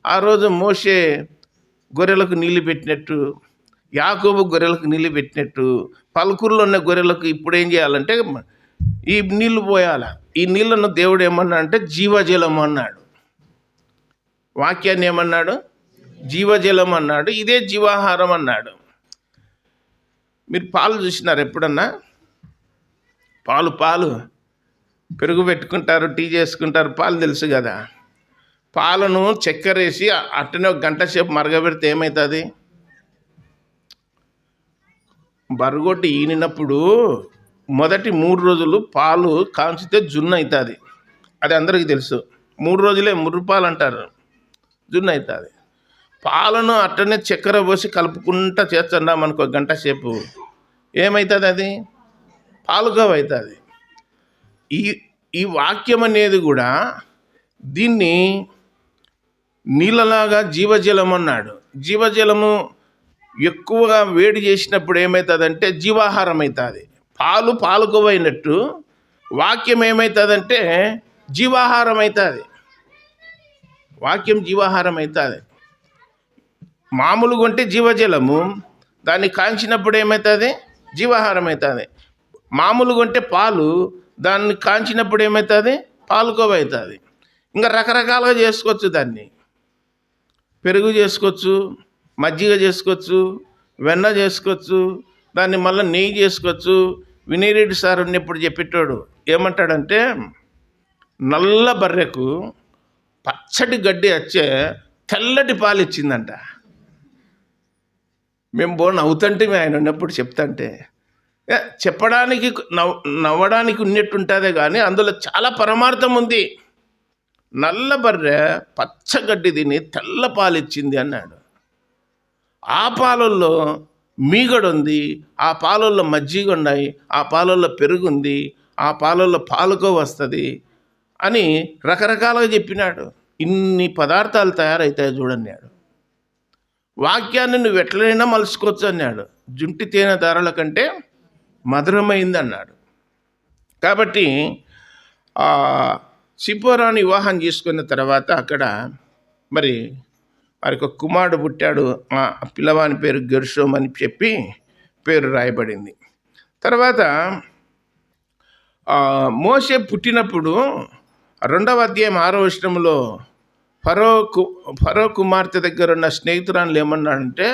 ఆ రోజు మోషే గొర్రెలకు నీళ్లు పెట్టినట్టు, యాకోబు గొర్రెలకు నీళ్లు పెట్టినట్టు, పలుకూరులో ఉన్న గొర్రెలకు ఇప్పుడు ఏం చేయాలంటే ఈ నీళ్లు పోయాల. ఈ నీళ్లను దేవుడు ఏమన్నా అంటే జీవజలం అన్నాడు. వాక్యాన్ని ఏమన్నాడు? జీవజలం అన్నాడు. ఇదే జీవాహారం అన్నాడు. మీరు పాలు చూసినారు ఎప్పుడన్నా? పాలు పెరుగు పెట్టుకుంటారు, టీ చేసుకుంటారు, పాలు తెలుసు కదా. పాలను చక్కెర వేసి అట్టనే 1 గంట సేపు మరగబెడితే ఏమవుతుంది? బరగొట్టి ఈనినప్పుడు మొదటి 3 రోజులు పాలు కాంచితే జున్ను అవుతుంది. అది అందరికీ తెలుసు. 3 రోజులే ముర్రుపాలు అంటారు, జున్ను అవుతుంది. పాలను అట్టనే చక్కెర పోసి కలుపుకుంటా చేస్తున్నాం అనుకో 1 గంట సేపు, ఏమవుతుంది? అది పాలుకోవ అవుతుంది. ఈ వాక్యం అనేది కూడా దీన్ని నీళ్ళలాగా జీవజలం అన్నాడు. జీవజలము ఎక్కువగా వేడి చేసినప్పుడు ఏమవుతుందంటే జీవాహారం అవుతుంది. పాలుకోవైనట్టు వాక్యం ఏమవుతుందంటే జీవాహారం అవుతుంది. వాక్యం జీవాహారం అవుతుంది. మామూలుగా ఉంటే జీవజలము, దాన్ని కాంచినప్పుడు ఏమవుతుంది? జీవాహారం అవుతుంది. మామూలుగా ఉంటే పాలు, దాన్ని కాంచినప్పుడు ఏమవుతుంది? పాలుకోవ అవుతుంది. ఇంకా రకరకాలుగా చేసుకోవచ్చు. దాన్ని పెరుగు చేసుకోవచ్చు, మజ్జిగ చేసుకోవచ్చు, వెన్న చేసుకోవచ్చు, దాన్ని మళ్ళీ నెయ్యి చేసుకోవచ్చు. వినయరెడ్డి సార్ ఉన్నప్పుడు చెప్పేటోడు ఏమంటాడంటే, నల్ల బర్రెకు పచ్చటి గడ్డి వచ్చే తెల్లటి పాలు ఇచ్చిందంట. మేము నవ్వుతుంటే ఆయన ఉన్నప్పుడు చెప్తాంటే చెప్పడానికి నవ్వడానికి ఉన్నట్టుంటుందే కానీ అందులో చాలా పరమార్థం ఉంది. నల్ల బర్రె పచ్చగడ్డి తిని తెల్ల పాలు ఇచ్చింది అన్నాడు. ఆ పాలల్లో మీగడ ఉంది, ఆ పాలల్లో మజ్జిగ ఉన్నాయి, ఆ పాలల్లో పెరుగుంది, ఆ పాలల్లో పాలుకో వస్తుంది అని రకరకాలుగా చెప్పినాడు. ఇన్ని పదార్థాలు తయారవుతాయి చూడన్నాడు. వాక్యాన్ని నువ్వు ఎట్లయినా మలుచుకోవచ్చు అన్నాడు. జుంటి తేనె ధారల కంటే మధురమైంది అన్నాడు. కాబట్టి సిపోరాను వివాహం చేసుకున్న తర్వాత అక్కడ మరి వారికి ఒక కుమారుడు పుట్టాడు. ఆ పిల్లవాని పేరు గెర్షోం అని చెప్పి పేరు రాయబడింది. తర్వాత మోషే పుట్టినప్పుడు 2వ అధ్యాయం 6వ వచనంలో ఫరో కుమార్తె దగ్గర ఉన్న స్నేహితురాలు ఏమన్నాడంటే,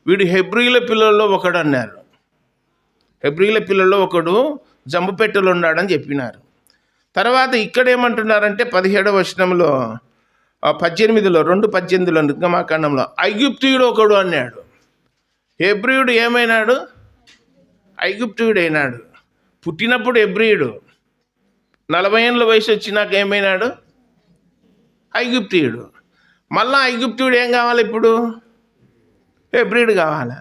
వీడు హెబ్రీల పిల్లల్లో ఒకడు అన్నారు. హెబ్రీల పిల్లల్లో ఒకడు జంబుపెట్టెలో ఉన్నాడని చెప్పినారు. తర్వాత ఇక్కడ ఏమంటున్నారంటే 17వ వచనంలో 18లో 2:18 నిర్గమాకాండంలో ఐగుప్తీయుడు ఒకడు అన్నాడు. హెబ్రీయుడు ఏమైనాడు? ఐగుప్తీయుడు అయినాడు. పుట్టినప్పుడు హెబ్రీయుడు, 40 ఏళ్ళ వయసు వచ్చినాక ఏమైనాడు? ఐగుప్తీయుడు. మళ్ళా ఐగుప్తీయుడు ఏం కావాలి? ఇప్పుడు హెబ్రీయుడు కావాలా?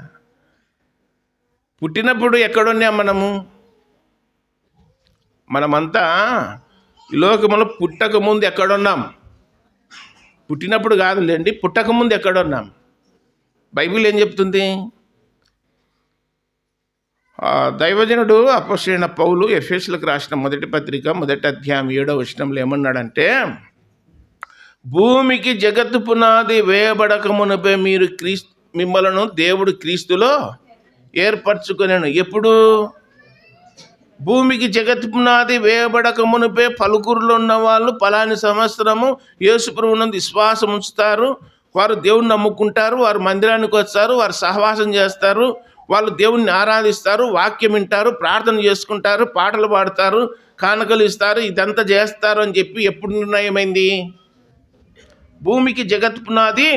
పుట్టినప్పుడు ఎక్కడున్నాం మనమంతా ఈ లోకములో పుట్టకముందు ఎక్కడున్నాం? పుట్టినప్పుడు కాదులేండి, పుట్టకముందు ఎక్కడున్నాం? బైబిల్ ఏం చెప్తుంది? దైవజనుడు అపోస్తలుడైన పౌలు ఎఫెసీయులకు రాసిన మొదటి పత్రిక 1వ అధ్యాయం 7వ వచనంలో ఏమన్నాడంటే, భూమికి జగత్తు పునాది వేయబడక మునుపే మిమ్మలను దేవుడు క్రీస్తులో ఏర్పరచుకొనెను. ఎప్పుడు? భూమికి జగత్ పునాది వేయబడక మునిపే పలుకురులో ఉన్న వాళ్ళు పలాని సంవత్సరము యేసు ప్రభువునందు విశ్వాసం ఉంచుతారు, వారు దేవుణ్ణి నమ్ముకుంటారు, వారు మందిరానికి వస్తారు, వారు సహవాసం చేస్తారు, వాళ్ళు దేవుణ్ణి ఆరాధిస్తారు, వాక్యం వింటారు, ప్రార్థన చేసుకుంటారు, పాటలు పాడతారు, కానుకలు ఇస్తారు, ఇదంతా చేస్తారు అని చెప్పి ఎప్పుడు నిర్ణయమైంది? భూమికి జగత్ పునాది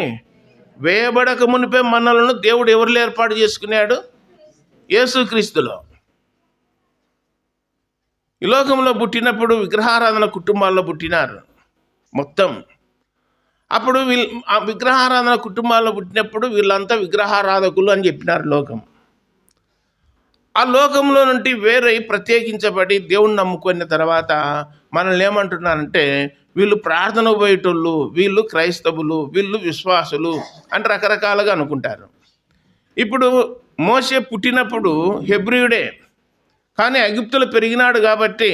వేయబడక మునిపే మనలను దేవుడు ఎవరిలో ఏర్పాటు చేసుకున్నాడు? యేసుక్రీస్తులో. ఈ లోకంలో పుట్టినప్పుడు విగ్రహారాధన కుటుంబాల్లో పుట్టినారు మొత్తం. అప్పుడు ఆ విగ్రహారాధన కుటుంబాల్లో పుట్టినప్పుడు వీళ్ళంతా విగ్రహారాధకులు అని చెప్పినారు లోకం. ఆ లోకంలో నుండి వేరే ప్రత్యేకించబడి దేవుణ్ణి నమ్ముకున్న తర్వాత మనల్ని ఏమంటున్నారంటే వీళ్ళు ప్రార్థన పోయేటోళ్ళు, వీళ్ళు క్రైస్తవులు, వీళ్ళు విశ్వాసులు అని రకరకాలుగా అనుకుంటారు. ఇప్పుడు మోషే పుట్టినప్పుడు హెబ్రీయుడే, కానీ ఐగుప్తులో పెరిగినాడు కాబట్టి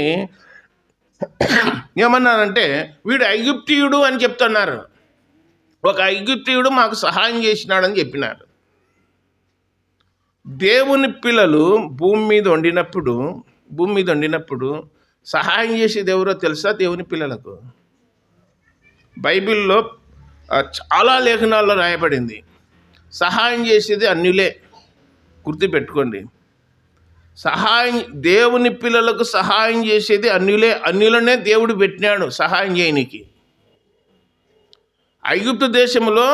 ఏమన్నారంటే వీడు ఐగుప్తీయుడు అని చెప్తున్నారు. ఒక ఐగుప్తీయుడు మాకు సహాయం చేసినాడని చెప్పినారు. దేవుని పిల్లలు భూమి మీద వండినప్పుడు సహాయం చేసేది ఎవరో తెలుసా? దేవుని పిల్లలకు బైబిల్లో చాలా లేఖనాల్లో రాయబడింది. సహాయం చేసేది అన్యులే, గుర్తుపెట్టుకోండి. దేవుని పిల్లలకు సహాయం చేసేది అన్యులే. అన్యులనే దేవుడు పెట్టినాడు సహాయం చేయనికి. ఐగుప్తు దేశంలో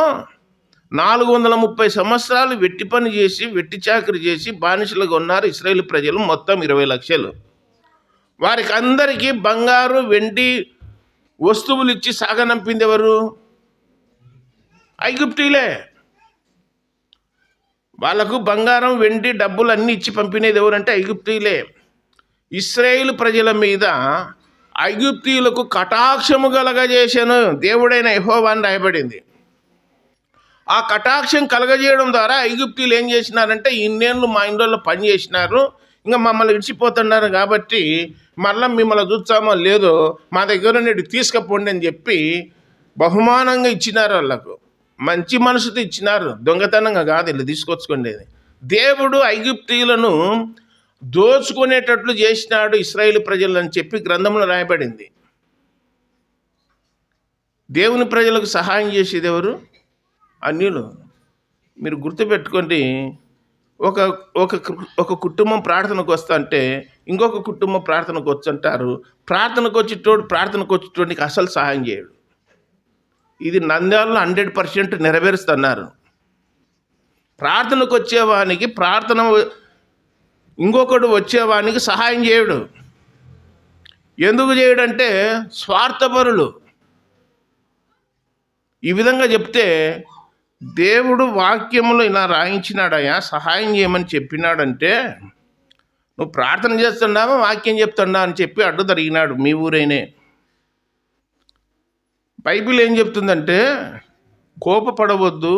430 సంవత్సరాలు వెట్టి పని చేసి, వెట్టి చాకరీ చేసి బానిసలుగా ఉన్నారు ఇశ్రాయేలు ప్రజలు, మొత్తం 20 లక్షలు. వారికి అందరికీ బంగారు వెండి వస్తువులు ఇచ్చి సాగనంపింది ఎవరు? ఐగుప్తీలే. వాళ్ళకు బంగారం వెండి డబ్బులు అన్నీ ఇచ్చి పంపినది ఎవరంటే ఐగుప్తీలే. ఇశ్రాయేలు ప్రజల మీద ఐగుప్తీయులకు కటాక్షము కలగజేశాను దేవుడైన యెహోవా అని రాయబడింది. ఆ కటాక్షం కలగజేయడం ద్వారా ఐగుప్తీయులు ఏం చేసినారంటే ఇన్నేళ్ళు మా ఇంట్లో పని చేసినారు, ఇంకా మమ్మల్ని విడిచిపోతున్నారు కాబట్టి మళ్ళీ మిమ్మల్ని చూస్తామో లేదో మా దగ్గర నుండి తీసుకుపోండి అని చెప్పి బహుమానంగా ఇచ్చినారు. వాళ్ళకు మంచి మనసుతో ఇచ్చినారు, దొంగతనంగా కాదు ఇలా తీసుకొచ్చుకునేది. దేవుడు ఐగుప్తీయులను దోచుకునేటట్లు చేసినాడు ఇశ్రాయేలు ప్రజలు అని చెప్పి గ్రంథంలో రాయబడింది. దేవుని ప్రజలకు సహాయం చేసేది ఎవరు? అన్యులు. మీరు గుర్తుపెట్టుకోండి. ఒక కుటుంబం ప్రార్థనకు వస్తుంటే ఇంకొక కుటుంబం ప్రార్థనకు వచ్చుంటారు. ప్రార్థనకు వచ్చేటోడికి అసలు సహాయం చేయడు. ఇది నంద్యాలలో 100% నెరవేరుస్తున్నారు. ప్రార్థనకు వచ్చేవానికి ఇంకొకడు వచ్చేవానికి సహాయం చేయడు. ఎందుకు చేయడంటే స్వార్థపరులు. ఈ విధంగా చెప్తే దేవుడు వాక్యములో ఇలా రాయించినాడయ్యా, సహాయం చేయమని చెప్పినాడంటే నువ్వు ప్రార్థన చేస్తున్నావా వాక్యం చెప్తున్నా అని చెప్పి అడ్డు తరిగినాడు మీ ఊరైనే. బైబిల్ ఏం చెప్తుందంటే కోపపడవద్దు,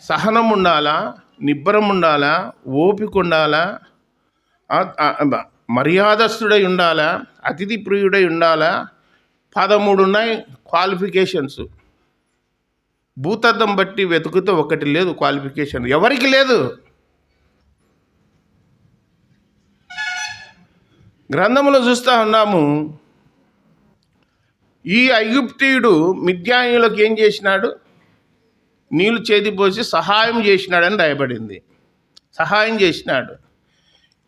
సహనం ఉండాలా, నిబ్బరం ఉండాలా, ఓపిక ఉండాలా, మర్యాదస్తుడై ఉండాలా, అతిథి ప్రియుడై ఉండాలా. 13 ఉన్నాయి క్వాలిఫికేషన్స్. భూతద్దం బట్టి వెతుకుతూ ఒకటి లేదు క్వాలిఫికేషన్, ఎవరికి లేదు. గ్రంథంలో చూస్తూ ఉన్నాము. ఈ ఐగుప్తీయుడు మిద్యానీయులకు ఏం చేసినాడు? నీళ్లు చేదిపోసి సహాయం చేసినాడని రాయబడింది. సహాయం చేసినాడు.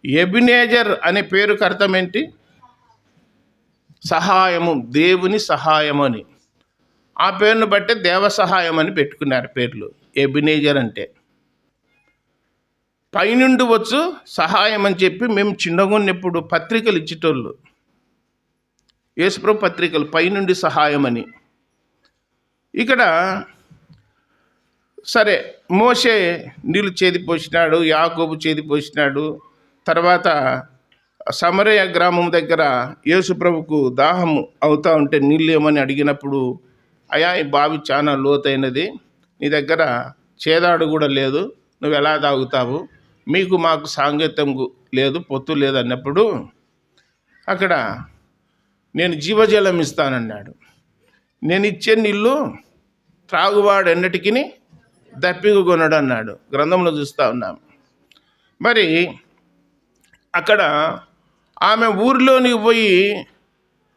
ఎబినేజర్ అనే పేరుకు అర్థం ఏంటి? సహాయము, దేవుని సహాయము అని. ఆ పేరును బట్టి దేవ సహాయం అని పెట్టుకున్నారు పేర్లు. ఎబినేజర్ అంటే పైనుండి వచ్చు సహాయం అని చెప్పి మేము చిన్నగున్నప్పుడు పత్రికలు ఇచ్చేటోళ్ళు. యేసుప్రభు పత్రికలు పైనుండి సహాయం అని. ఇక్కడ సరే మోషే నీళ్ళు చేదిపోసినాడు, యాకోబు చేదిపోసినాడు. తర్వాత సమరయ గ్రామం దగ్గర యేసుప్రభుకు దాహం అవుతూ ఉంటే నీళ్ళు ఏమని అడిగినప్పుడు, అయ్యా ఈ బావి చాలా లోతైనది, నీ దగ్గర చేదాడు కూడా లేదు, నువ్వు ఎలా తాగుతావు, మీకు మాకు సాంగత్యం లేదు, పొత్తు లేదు అన్నప్పుడు అక్కడ నేను జీవజలం ఇస్తానన్నాడు. నేను ఇచ్చే నీళ్ళు త్రాగువాడు ఎన్నటికి దప్పికొనడు అన్నాడు. గ్రంథంలో చూస్తూ ఉన్నాం. మరి అక్కడ ఆమె ఊరిలోనికి పోయి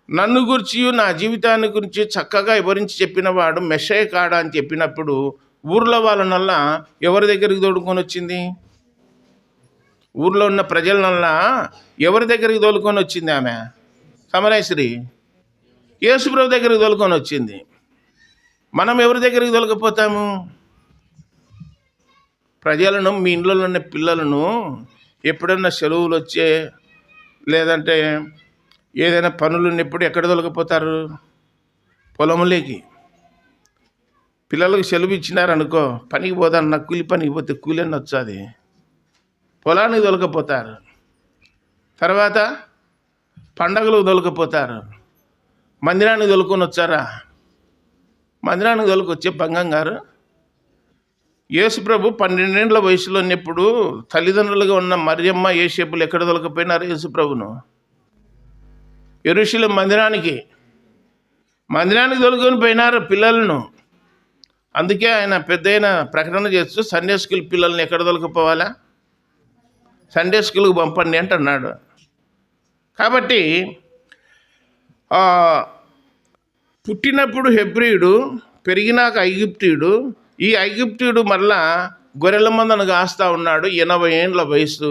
నన్ను గురించి నా జీవితాన్ని గురించి చక్కగా వివరించి చెప్పినవాడు మెషయ కాడా అని చెప్పినప్పుడు ఊర్లో వాళ్ళనల్లా ఎవరి దగ్గరికి తోడుకొని వచ్చింది? ఊర్లో ఉన్న ప్రజలనల్లా ఎవరి దగ్గరికి తోలుకొని వచ్చింది? ఆమె సమరేశ్వరి యేసుప్రభు దగ్గరికి తోలుకొని వచ్చింది. మనం ఎవరి దగ్గరికి తోలకపోతాము? ప్రజలను, మీ ఇంట్లో ఉన్న పిల్లలను ఎప్పుడన్నా సెలవులు వచ్చే లేదంటే ఏదైనా పనులు ఉన్నప్పుడు ఎక్కడ తొలగిపోతారు? పొలంలోకి. పిల్లలకు సెలవు ఇచ్చినారనుకో, పనికి పోతాను, నాకు కూలి పనికి పోతే కూలి అని వచ్చాది, పొలానికి తొలగిపోతారు. తర్వాత పండగలకు తొలగిపోతారు. మందిరానికి తొలుకొని వచ్చారా? మందిరానికి తొలకొచ్చే బంగం గారు యేసుప్రభు 12 ఏళ్ల వయసులో ఉన్నప్పుడు తల్లిదండ్రులుగా ఉన్న మరియమ్మ యేసేపులు ఎక్కడ తొలకపోయినారు? యేసుప్రభును యెరూషలేము మందిరానికి తొలకొని పోయినారు పిల్లలను. అందుకే ఆయన పెద్దయిన ప్రకటన చేస్తూ సండే స్కూల్ పిల్లల్ని ఎక్కడ తొలకపోవాలా? సండే స్కూల్కి పంపండి అంటున్నాడు. కాబట్టి పుట్టినప్పుడు హెబ్రీయుడు, పెరిగినాక ఐగుప్తీయుడు. ఈ ఐగుప్తీయుడు మరలా గొర్రెల మందను కాస్తా ఉన్నాడు. 80 ఏళ్ళ వయసు.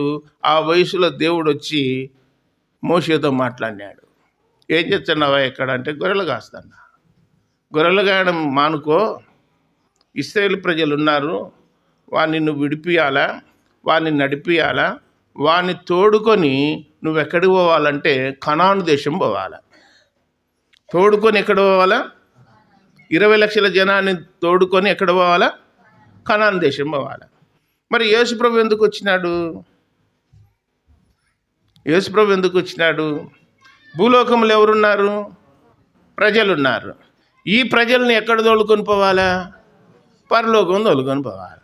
ఆ వయసులో దేవుడు వచ్చి మోషేతో మాట్లాడినాడు. ఏం చేస్తున్నావా ఎక్కడ అంటే, గొర్రెలు కాస్తాను. గొర్రెలు కాయడం మానుకో, ఇశ్రాయేలు ప్రజలు ఉన్నారు, వాడిని నువ్వు విడిపియాలా, వాడిని నడిపియాలా, వాడిని తోడుకొని నువ్వు ఎక్కడికి పోవాలంటే కనాను దేశం పోవాలా. తోడుకొని ఎక్కడ పోవాలా? 20 లక్షల జనాన్ని తోడుకొని ఎక్కడ పోవాలా? కనాను దేశం పోవాలా. మరి యేసుప్రభు ఎందుకు వచ్చినాడు? యేసుప్రభు ఎందుకు వచ్చినాడు? భూలోకంలో ఎవరున్నారు? ప్రజలున్నారు. ఈ ప్రజల్ని ఎక్కడ తోలుకొని పోవాలా? పరలోకం తోలుకొని పోవాలి.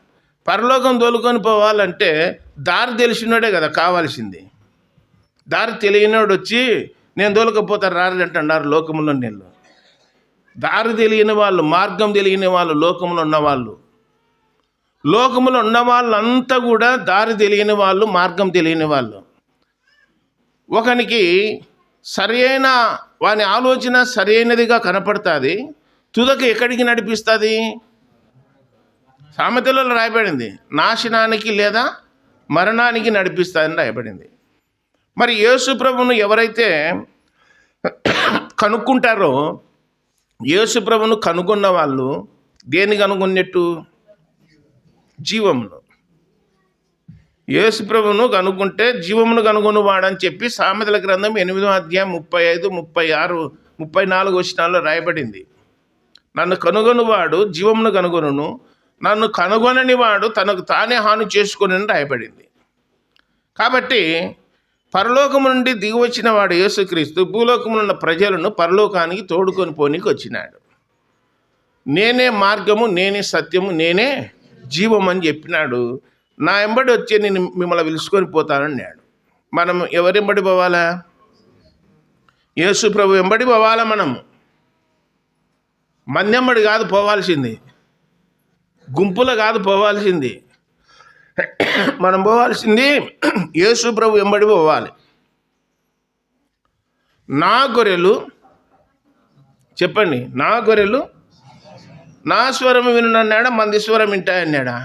పరలోకం తోలుకొని పోవాలంటే దారి తెలిసినోడే కదా కావాల్సింది. దారి తెలియనోడు వచ్చి నేను తోలుకపోతారు రారు అంటున్నారు. లోకంలో నీళ్ళు దారి తెలియని వాళ్ళు, మార్గం తెలియని వాళ్ళు, లోకంలో ఉన్నవాళ్ళు, లోకంలో ఉన్న వాళ్ళంతా కూడా దారి తెలియని వాళ్ళు, మార్గం తెలియని వాళ్ళు. ఒకనికి సరైన వాని ఆలోచన సరైనదిగా కనపడుతుంది, తుదకు ఎక్కడికి నడిపిస్తుంది? సామెతలలో రాయబడింది, నాశనానికి లేదా మరణానికి నడిపిస్తుందని రాయబడింది. మరి యేసు ప్రభువును ఎవరైతే కనుక్కుంటారో, యేసు ప్రభువును కనుగొన్న వాళ్ళు దేన్ని కనుగొన్నట్టు? జీవమును. యేసు ప్రభువును కనుక్కుంటే జీవమును కనుగొనువాడని చెప్పి సామెతల గ్రంథం 8వ అధ్యాయం 35, 36, 34 వచనాల్లో రాయబడింది. నన్ను కనుగొనువాడు జీవమును కనుగొనును, నన్ను కనుగొనని వాడు తనకు తానే హాని చేసుకుని రాయబడింది. కాబట్టి పరలోకము నుండి దిగి వచ్చిన వాడు యేసుక్రీస్తు భూలోకములో ఉన్న ప్రజలను పరలోకానికి తోడుకొని పోనీకి వచ్చినాడు. నేనే మార్గము, నేనే సత్యము, నేనే జీవం అని చెప్పినాడు. నా ఎంబడి వచ్చి నేను మిమ్మల్ని పిలుచుకొని పోతానన్నాడు. మనం ఎవరెంబడి పోవాలా? యేసు ప్రభు ఎంబడి పోవాలా. మనము మందెంబడి కాదు పోవాల్సింది, గుంపులో కాదు పోవాల్సింది. మనం పోవాల్సింది యేసు ప్రభు ఎంబడి పోవాలి. నా గొర్రెలు, చెప్పండి, నా గొర్రెలు నా స్వరం వినున్నాడా, మంది స్వరం వింటాయన్నాడా?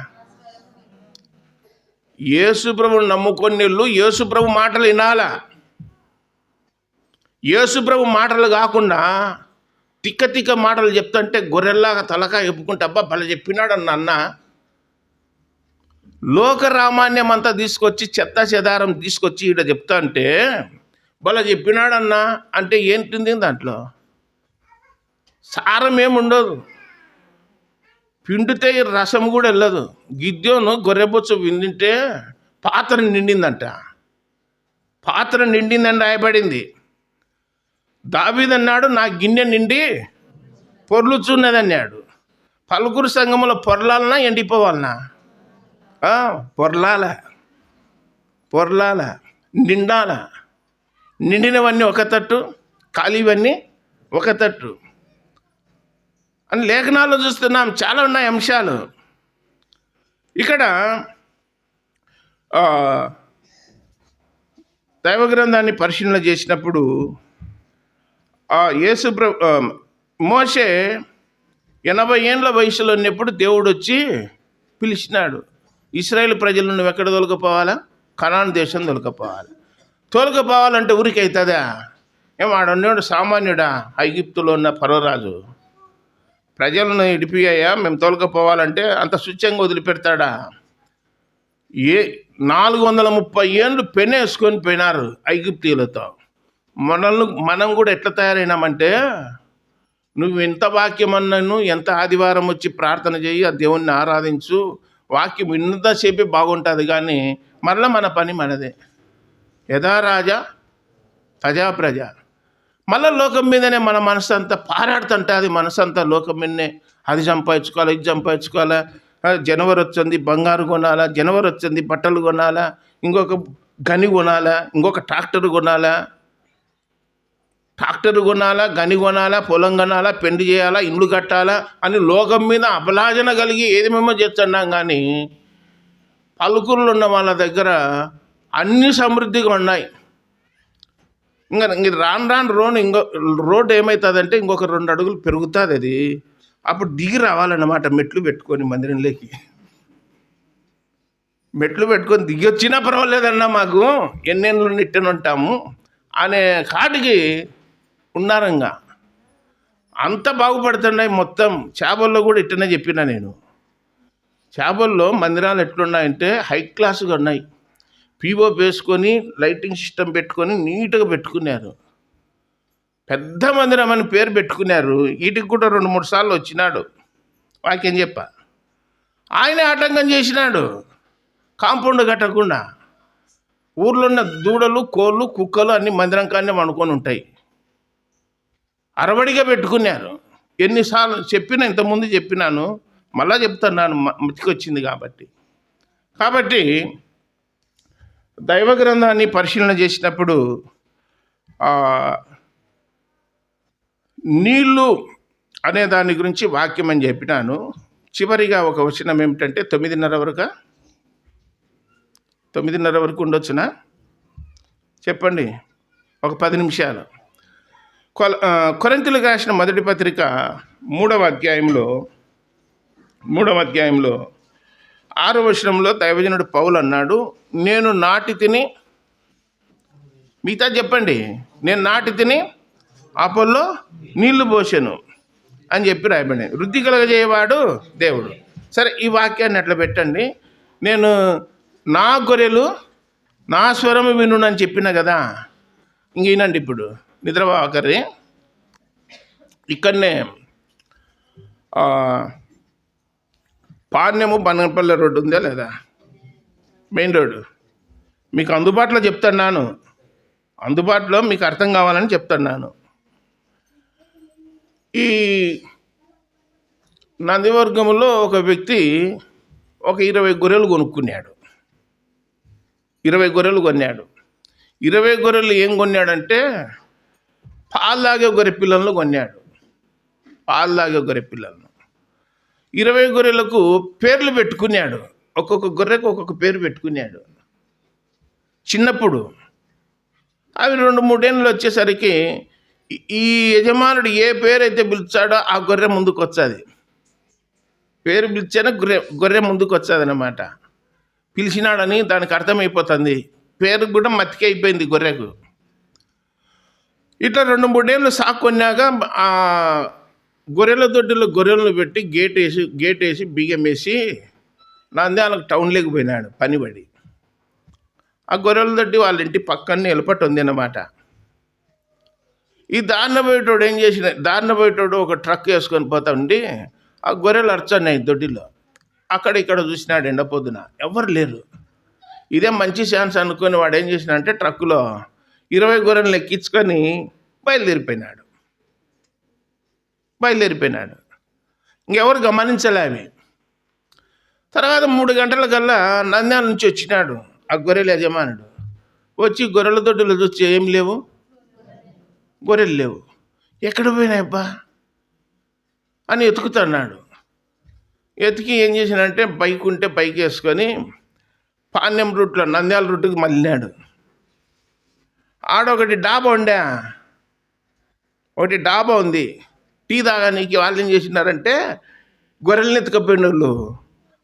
యేసు ప్రభువుని నమ్ముకొని యేసు ప్రభు మాటలు వినాలా. యేసు ప్రభు మాటలు కాకుండా తిక్క తిక్క మాటలు చెప్తుంటే గొర్రెల్లాగా తలకాయ చెప్పుకుంటే అబ్బా భలే చెప్పినాడు అన్న లోకరామాన్యం అంతా తీసుకొచ్చి చెత్త చెదారం తీసుకొచ్చి ఈడ చెప్తా అంటే భలే చెప్పినాడన్నా అంటే ఏంటింది? దాంట్లో సారం ఏముండదు, పిండితే రసం కూడా వెళ్ళదు. గిద్యోను గొర్రెబొచ్చు విండింటే పాత్ర నిండిందంట, పాత్ర నిండిందని రాయబడింది. దావీదన్నాడు నా గిన్నె నిండి పొర్లుచున్నదన్నాడు. పలుకురు సంఘములో పొర్లాలనా ఎండిపోవాలనా? పొర్లాల నిండాల. నిండినవన్నీ ఒక తట్టు, ఖాళీవన్నీ ఒక తట్టు. అని లేఖనాల్లో చూస్తున్నాం. చాలా ఉన్నాయి అంశాలు. ఇక్కడ దైవ గ్రంథాన్ని పరిశీలన చేసినప్పుడు మోషే 80 ఏండ్ల వయసులో ఉన్నప్పుడు దేవుడు వచ్చి పిలిచినాడు. ఇశ్రాయేల్ ప్రజలను నువ్వు ఎక్కడ తోలుకపోవాలా? కనాను దేశం తోలుకపోవాలి. తోలుకపోవాలంటే ఊరికి అవుతుందా? ఆడున్నాడు సామాన్యుడా? ఐగుప్తులో ఉన్న ఫరోరాజు ప్రజలను ఇడిపియ్యా మేము తోలుకపోవాలంటే అంత స్వచ్ఛంగా వదిలిపెడతాడా? 430 ఏళ్ళు పెనేసుకొని పోయినారు ఐగుప్తీయులతో. మనం కూడా ఎట్లా తయారైనామంటే, నువ్వు ఎంత వాక్యం అన్నాను, ఎంత ఆదివారం వచ్చి ప్రార్థన చేయి, ఆ దేవుణ్ణి ఆరాధించు, వాక్యం ఇంతసేపే బాగుంటుంది, కానీ మరలా మన పని మనదే. యథా రాజా తజా ప్రజ. మళ్ళీ లోకం మీదనే మన మనసు అంతా పారాడుతుంటుంది. మనసు అంతా లోకం మీదనే. అది సంపాదించుకోవాలా, ఇది సంపాదించుకోవాలా, జనవరి వచ్చింది బంగారు కొనాలా, జనవరి వచ్చింది బట్టలు కొనాలా, ఇంకొక గని కొనాలా, ఇంకొక ట్రాక్టర్ కొనాలా, గని కొనాలా, పొలం కొనాలా, పెండి చేయాలా, ఇండ్లు కట్టాలా అని లోకం మీద అపలాజన కలిగి ఏదేమేమో చేస్తున్నాం. కానీ పలుకుర్లు ఉన్న వాళ్ళ దగ్గర అన్నీ సమృద్ధిగా ఉన్నాయి. ఇంకా రాను రోడ్డు ఏమవుతుందంటే ఇంకొక 2 అడుగులు పెరుగుతుంది. అది అప్పుడు దిగి రావాలన్నమాట. మెట్లు పెట్టుకొని మందిరంలోకి దిగి వచ్చినా పర్వాలేదన్నా, మాకు ఎన్నేళ్ళు నిట్టనుంటాము అనే కాటికి ఉన్నారంగా. అంత బాగుపడుతున్నాయి మొత్తం. చేపల్లో కూడా ఇట్టనే చెప్పినా నేను. చేపల్లో మందిరాలు ఎట్లున్నాయంటే హై క్లాస్గా ఉన్నాయి. పీఓపీ వేసుకొని లైటింగ్ సిస్టమ్ పెట్టుకొని నీట్గా పెట్టుకున్నారు. పెద్ద మందిరం అని పేరు పెట్టుకున్నారు. వీటికి కూడా 2-3 సార్లు వచ్చినాడు. వాక్యం చెప్ప ఆయనే ఆటంకం చేసినాడు. కాంపౌండ్ కట్టకుండా ఊర్లో ఉన్న దూడలు, కోళ్ళు, కుక్కలు అన్ని మందిరం కానే వండుకొని ఉంటాయి. అరవడిగా పెట్టుకున్నారు. ఎన్నిసార్లు చెప్పినా, ఇంతకుముందు చెప్పినాను, మళ్ళా చెప్తున్నాను, మతికొచ్చింది కాబట్టి దైవ గ్రంథాన్ని పరిశీలన చేసినప్పుడు నీళ్ళు అనే దాని గురించి వాక్యం అని చెప్పినాను. చివరిగా ఒక వచనం ఏమిటంటే 9:30 వరకు ఉండొచ్చునా? చెప్పండి, ఒక 10 నిమిషాలు. కొరింథీయులకు రాసిన మొదటి పత్రిక 3వ అధ్యాయంలో 6వ వచనంలో దైవజనుడు పౌలు అన్నాడు, నేను నాటి తిని, మిగతా చెప్పండి, నేను నాటి తిని అపోల్లో నీళ్లు పోసాను అని చెప్పి రాయబడి, వృద్ధి కలగజేయవాడు దేవుడు. సరే, ఈ వాక్యాన్ని అట్లా పెట్టండి. నేను నా గొర్రెలు నా స్వరము విను అని చెప్పిన కదా. ఇంకేనండి, ఇప్పుడు నిద్రపోకర్రి. ఇక్కడనే పాణ్యము బనపల్లె రోడ్డు ఉందా లేదా? మెయిన్ రోడ్డు మీకు అందుబాటులో చెప్తున్నాను. అందుబాటులో మీకు అర్థం కావాలని చెప్తున్నాను. ఈ నందివర్గంలో ఒక వ్యక్తి ఒక 20 గొర్రెలు కొనుక్కున్నాడు. 20 గొర్రెలు కొన్నాడు. 20 గొర్రెలు ఏం కొన్నాడంటే పాలు తాగే గొర్రె పిల్లలను కొన్నాడు. 20 గొర్రెలకు పేర్లు పెట్టుకున్నాడు. ఒక్కొక్క గొర్రెకు ఒక్కొక్క పేరు పెట్టుకున్నాడు. చిన్నప్పుడు అవి 2-3 ఏళ్ళు వచ్చేసరికి ఈ యజమానుడు ఏ పేరైతే పిలిచాడో ఆ గొర్రె ముందుకు వచ్చేది. పేరు పిలిచానే గొర్రె ముందుకు వచ్చేది అన్నమాట. పిలిచినాడని దానికి అర్థమైపోతుంది. పేరు కూడా మతికి అయిపోయింది గొర్రెకు. ఇట్లా 2-3 ఏళ్ళు సాకొన్నాక ఆ గొర్రెల దొడ్డిలో గొర్రెలను పెట్టి గేట్ వేసి బియ్యం వేసి నంద్యాలకు టౌన్లోకి పోయినాడు పనిపడి. ఆ గొర్రెల దొడ్డి వాళ్ళ ఇంటి పక్కనే ఎలుపట్టు ఉంది అన్నమాట. ఈ దారిన పోయేటోడు ఒక ట్రక్ వేసుకొని పోతా ఉండి ఆ గొర్రెలు అర్చన్నాయి దొడ్డిలో. అక్కడ ఇక్కడ చూసినాడు ఎండ పొద్దున, ఎవరు లేరు. ఇదే మంచి ఛాన్స్ అనుకొని వాడు ఏం చేసినాడంటే ట్రక్కులో 20 గొర్రెలను ఎక్కించుకొని బయలుదేరిపోయినాడు. ఇంకెవరు గమనించలే అవి. తర్వాత 3 గంటలకల్లా నంద్యాల నుంచి వచ్చినాడు ఆ గొర్రెల యజమానుడు. వచ్చి గొర్రెల దొడ్డులు చూసి ఏం లేవు, గొర్రెలు లేవు. ఎక్కడ పోయినాయబ్బా? అని ఎతుకుతున్నాడు. ఎతికి ఏం చేశానంటే బైక్ ఉంటే బైక్ వేసుకొని పాణ్యం రూట్లో నంద్యాల రూట్కి మళ్ళినాడు. ఆడొకటి డాబా ఉండే, ఒకటి డాబా ఉంది. టీ తాగానికి వాళ్ళు ఏం చేసినారంటే గొర్రెల్ని ఎత్తుకపోయిన వాళ్ళు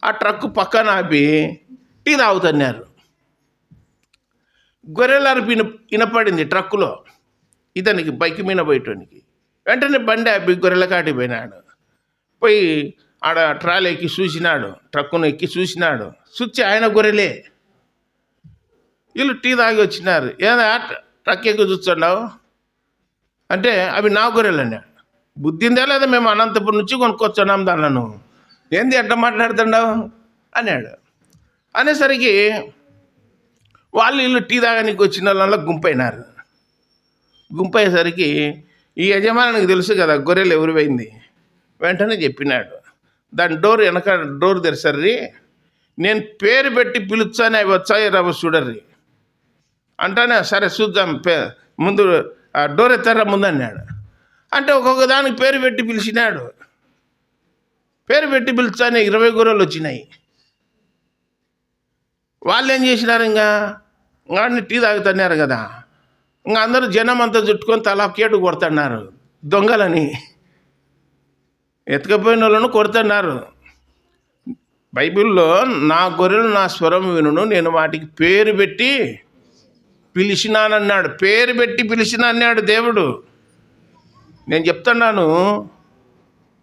ఆ ట్రక్ పక్కన ఆపి టీ తాగుతున్నారు. గొర్రెల అరుపు వినపడింది ట్రక్కులో ఇతనికి, బైక్ మీద పోయేటానికి. వెంటనే బండి ఆపి గొర్రెల కాటికి పోయినాడు. పోయి ఆడ ట్రాలీ ఎక్కి చూసినాడు, ట్రక్కును ఎక్కి చూసినాడు. చూచి ఆయన గొర్రెలే. వీళ్ళు టీ తాగి వచ్చినారు. ఏదా ట్రక్ ఎక్కి చూస్తున్నావు అంటే అవి నా గొర్రెలు అన్నాడు. బుద్ధిందా లేదా, మేము అనంతపురం నుంచి కొనుక్కొచ్చున్నాం దానిలను, ఏంది ఎట్లా మాట్లాడుతున్నావు అన్నాడు. అనేసరికి వాళ్ళు వీళ్ళు టీ తాగడానికి వచ్చిన వాళ్ళ గుంపైనారు. గుంపయ్యేసరికి ఈ యజమానికి తెలుసు కదా గొర్రెలు ఎవరు పోయింది. వెంటనే చెప్పినాడు, దాని డోర్ వెనక డోర్ తెరిసర్రి, నేను పేరు పెట్టి పిలుచానే అవి వచ్చాయి రాబో చూడర్రి అంటానే. సరే చూద్దాం, ముందు ఆ డోర్ ఎత్తారా ముందు అన్నాడు. అంటే ఒక్కొక్క దానికి పేరు పెట్టి పిలిచినాడు. పేరు పెట్టి పిలిచానే 20 గొర్రెలు వచ్చినాయి. వాళ్ళు ఏం చేసినారు, ఇంకా టీ తాగుతున్నారు కదా, ఇంకా అందరూ జనం అంతా చుట్టుకొని తలా కేటు కొడుతున్నారు. దొంగలని ఎత్తుకపోయిన వాళ్ళను కొడుతున్నారు. బైబిల్లో నా గొర్రెలు నా స్వరం వినును, నేను వాటికి పేరు పెట్టి పిలిచినానన్నాడు. పేరు పెట్టి పిలిచిన అన్నాడు దేవుడు. నేను చెప్తున్నాను,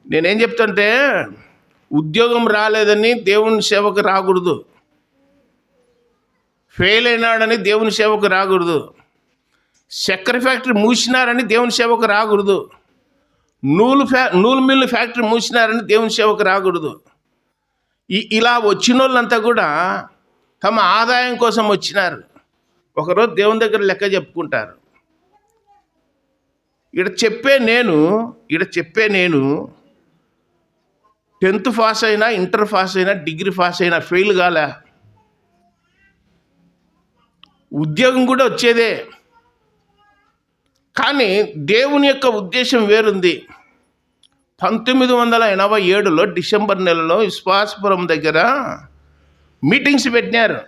నేనేం చెప్తుంటే ఉద్యోగం రాలేదని దేవుని సేవకు రాకూడదు, ఫెయిల్ అయినాడని దేవుని సేవకు రాకూడదు, చక్కెర ఫ్యాక్టరీ మూసినారని దేవుని సేవకు రాకూడదు, నూలు మిల్లు ఫ్యాక్టరీ మూసినారని దేవుని సేవకు రాకూడదు. ఇలా వచ్చిన వాళ్ళంతా కూడా తమ ఆదాయం కోసం వచ్చినారు. ఒకరోజు దేవుని దగ్గర లెక్క చెప్పుకుంటారు. ఇక్కడ చెప్పే నేను 10th పాస్ అయినా, ఇంటర్ పాస్ అయినా, డిగ్రీ పాస్ అయినా ఫెయిల్ కాలే. ఉద్యోగం కూడా వచ్చేదే. కానీ దేవుని యొక్క ఉద్దేశం వేరుంది. 1987లో డిసెంబర్ నెలలో విశ్వాసపురం దగ్గర మీటింగ్స్ పెట్టినారు.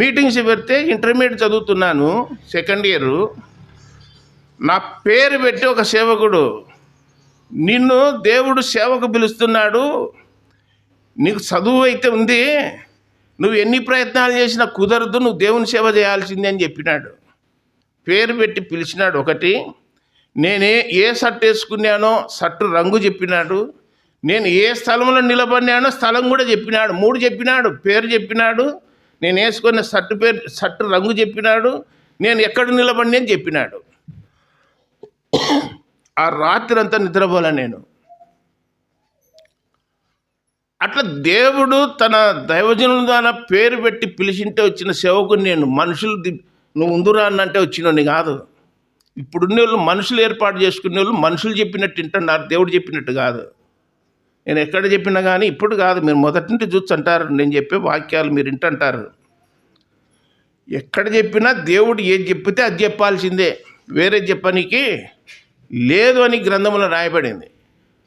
మీటింగ్స్ పెడితే ఇంటర్మీడియట్ చదువుతున్నాను, 2nd ఇయర్. నా పేరు పెట్టి ఒక సేవకుడు, నిన్ను దేవుడు సేవకు పిలుస్తున్నాడు, నీకు చదువు అయితే ఉంది, నువ్వు ఎన్ని ప్రయత్నాలు చేసినా కుదరదు, నువ్వు దేవుని సేవ చేయాల్సిందే అని చెప్పినాడు. పేరు పెట్టి పిలిచినాడు. ఒకటి, నేనే ఏ షర్ట్ వేసుకున్నానో షర్టు రంగు చెప్పినాడు, నేను ఏ స్థలంలో నిలబడినానో స్థలం కూడా చెప్పినాడు. 3 చెప్పినాడు. పేరు చెప్పినాడు, నేను వేసుకున్న షర్టు రంగు చెప్పినాడు, నేను ఎక్కడ నిలబడినా అని చెప్పినాడు. ఆ రాత్రి అంతా నిద్రపోలే నేను. అట్లా దేవుడు తన దైవజనుల ద్వారా పేరు పెట్టి పిలిచింటే వచ్చిన సేవకుని నేను. మనుషులు నువ్వు ముందురా అన్నంటే వచ్చినోని కాదు. ఇప్పుడున్న వాళ్ళు మనుషులు ఏర్పాటు చేసుకునే వాళ్ళు మనుషులు చెప్పినట్టు వింటున్నారు, దేవుడు చెప్పినట్టు కాదు. నేను ఎక్కడ చెప్పినా కానీ ఇప్పుడు కాదు, మీరు మొదటి నుండి చూస్తుంటారు, నేను చెప్పే వాక్యాలు మీరు వింటుంటారు. ఎక్కడ చెప్పినా దేవుడు ఏది చెప్పితే అది చెప్పాల్సిందే, వేరే చెప్పనికి లేదు అని గ్రంథంలో రాయబడింది.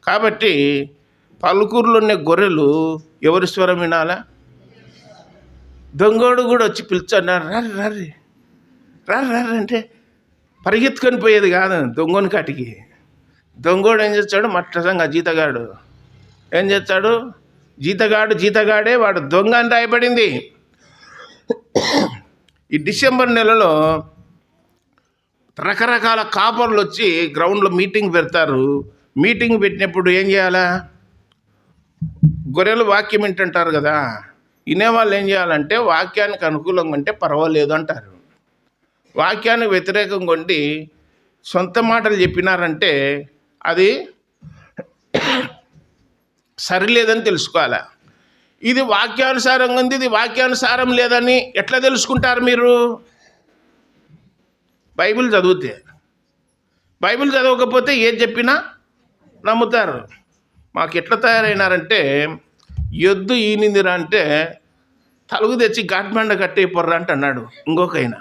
కాబట్టి పలుకూరులో ఉన్న గొర్రెలు ఎవరి స్వరం వినాలా? దొంగోడు కూడా వచ్చి పిలుచున్నారు, రర్రి అంటే పరిగెత్తుకొని పోయేది కాదు దొంగని కాటికి. దొంగోడు ఏం చేస్తాడు, మట్టసంగా జీతగాడు ఏం చేస్తాడు, జీతగాడే వాడు దొంగ అని రాయబడింది. ఈ డిసెంబర్ నెలలో రకరకాల కాపర్లు వచ్చి గ్రౌండ్లో మీటింగ్ పెడతారు. మీటింగ్ పెట్టినప్పుడు ఏం చేయాలా, గొర్రెలు వాక్యం వింటుంటారు కదా, వినేవాళ్ళు ఏం చేయాలంటే వాక్యానికి అనుకూలంగా ఉంటే పర్వాలేదు అంటారు, వాక్యానికి వ్యతిరేకంగా ఉండి సొంత మాటలు చెప్పినారంటే అది సరిలేదని తెలుసుకోవాలి. ఇది వాక్యానుసారంగా ఉంది, ఇది వాక్యానుసారం లేదని ఎట్లా తెలుసుకుంటారు మీరు? బైబిల్ చదివితే. బైబిల్ చదవకపోతే ఏది చెప్పినా నమ్ముతారు. మాకు ఎట్లా తయారైనారంటే, ఎద్దు ఈనిందిరా అంటే తలుగు తెచ్చి ఘాట్మండ కట్టేయపోర్రా అంటే అన్నాడు ఇంకొకైనా.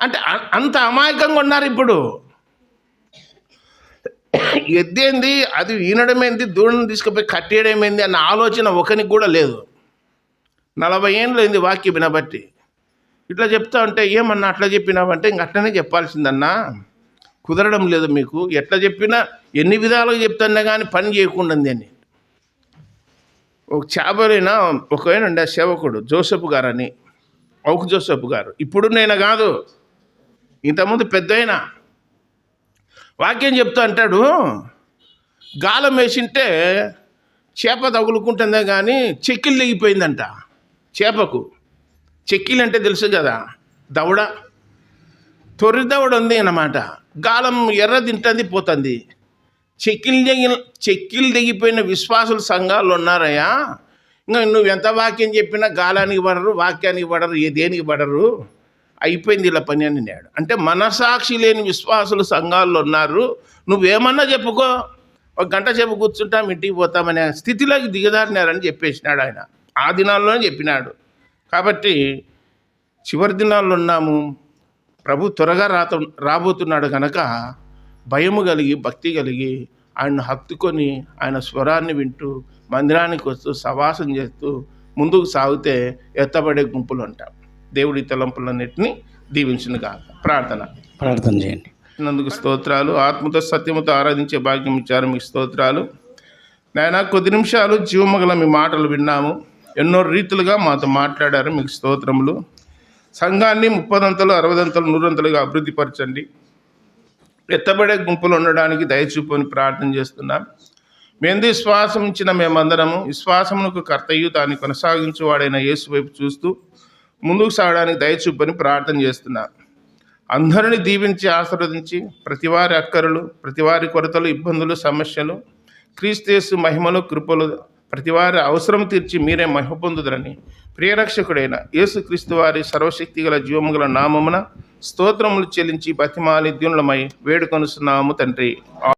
అంటే అంత అమాయకంగా ఉన్నారు ఇప్పుడు. ఎద్దేంది, అది ఈనడమేంది, దూడను తీసుకుపోయి కట్టేయడమేంది అన్న ఆలోచన ఒకనికి కూడా లేదు. 40 ఏళ్ళు అయింది వాక్యం వినబట్టి. ఇట్లా చెప్తా ఉంటే ఏమన్నా అట్లా చెప్పినావంటే ఇంక అట్లనే చెప్పాల్సిందన్నా, కుదరడం లేదు మీకు, ఎట్లా చెప్పినా ఎన్ని విధాలుగా చెప్తున్నా కానీ పని చేయకుండా అని. ఒక చేపలైనా ఒకవేళ సేవకుడు జోసెఫ్ గారు అని, ఔకు జోసెఫ్ గారు, ఇప్పుడు నేను కాదు, ఇంతకుముందు పెద్ద వాక్యం చెప్తా అంటాడు, గాలం వేసింటే చేప తగులుకుంటుందే కానీ చెక్కిలు తెగిపోయిందంట. చేపకు చెక్కిలు అంటే తెలుసు కదా, దవడ, తొర్రి దవడ ఉంది అన్నమాట. గాలం ఎర్ర తింటుంది పోతుంది. చెక్కిలు తెగిపోయిన విశ్వాసుల సంఘాలు ఉన్నారయ్యా. ఇంకా నువ్వు ఎంత వాక్యం చెప్పినా గాలానికి పడరు, వాక్యానికి పడరు, దేనికి పడరు, అయిపోయింది ఇలా పని అని నేడు. అంటే మనసాక్షి లేని విశ్వాసులు సంఘాల్లో ఉన్నారు. నువ్వేమన్నా చెప్పుకో, ఒక గంట సేపు కూర్చుంటాం, ఇంటికి పోతామనే స్థితిలోకి దిగజారినారని చెప్పేసినాడు ఆయన. ఆ దినాల్లోనే చెప్పినాడు. కాబట్టి చివరి దినాల్లో ఉన్నాము. ప్రభు త్వరగా రాబోతున్నాడు కనుక భయము కలిగి, భక్తి కలిగి, ఆయన్ను హత్తుకొని ఆయన స్వరాన్ని వింటూ మందిరానికి వస్తూ సవాసం చేస్తూ ముందుకు సాగితే ఎత్తబడే గుంపులు ఉంటాం. దేవుడి తలంపులన్నింటినీ దీవించును కాక. ప్రార్థన చేయండి. నందుకు స్తోత్రాలు. ఆత్మతో సత్యముతో ఆరాధించే భాగ్యం ఇచ్చారు, మీకు స్తోత్రాలు నాయన. కొద్ది నిమిషాలు జీవమగల మీ మాటలు విన్నాము. ఎన్నో రీతులుగా మాతో మాట్లాడారు, మీకు స్తోత్రములు. సంఘాన్ని 30 60 100 అభివృద్ధిపరచండి. ఎత్తబడే గుంపులు ఉండడానికి దయచూపని ప్రార్థన చేస్తున్నాం. మేము విశ్వాసం ఇచ్చిన మేమందరము విశ్వాసమునకు కర్తయ్యు తాను కొనసాగించేవాడైన యేసు వైపు చూస్తూ ముందుకు సాగడానికి దయచూపని ప్రార్థన చేస్తున్నాం. అందరినీ దీవించి ఆశీర్వదించి ప్రతివారి అక్కరలు, ప్రతివారి కొరతలు, ఇబ్బందులు, సమస్యలు, క్రీస్తు మహిమలు, కృపలు, ప్రతివారి అవసరం తీర్చి మీరే మహిమ పొందుదరని ప్రియరక్షకుడైన యేసుక్రీస్తు వారి సర్వశక్తి గల జీవము గల నామమున స్తోత్రములు చెల్లించి బతిమాలి దీనులమై వేడుకొనుస్తున్నాము తండ్రి.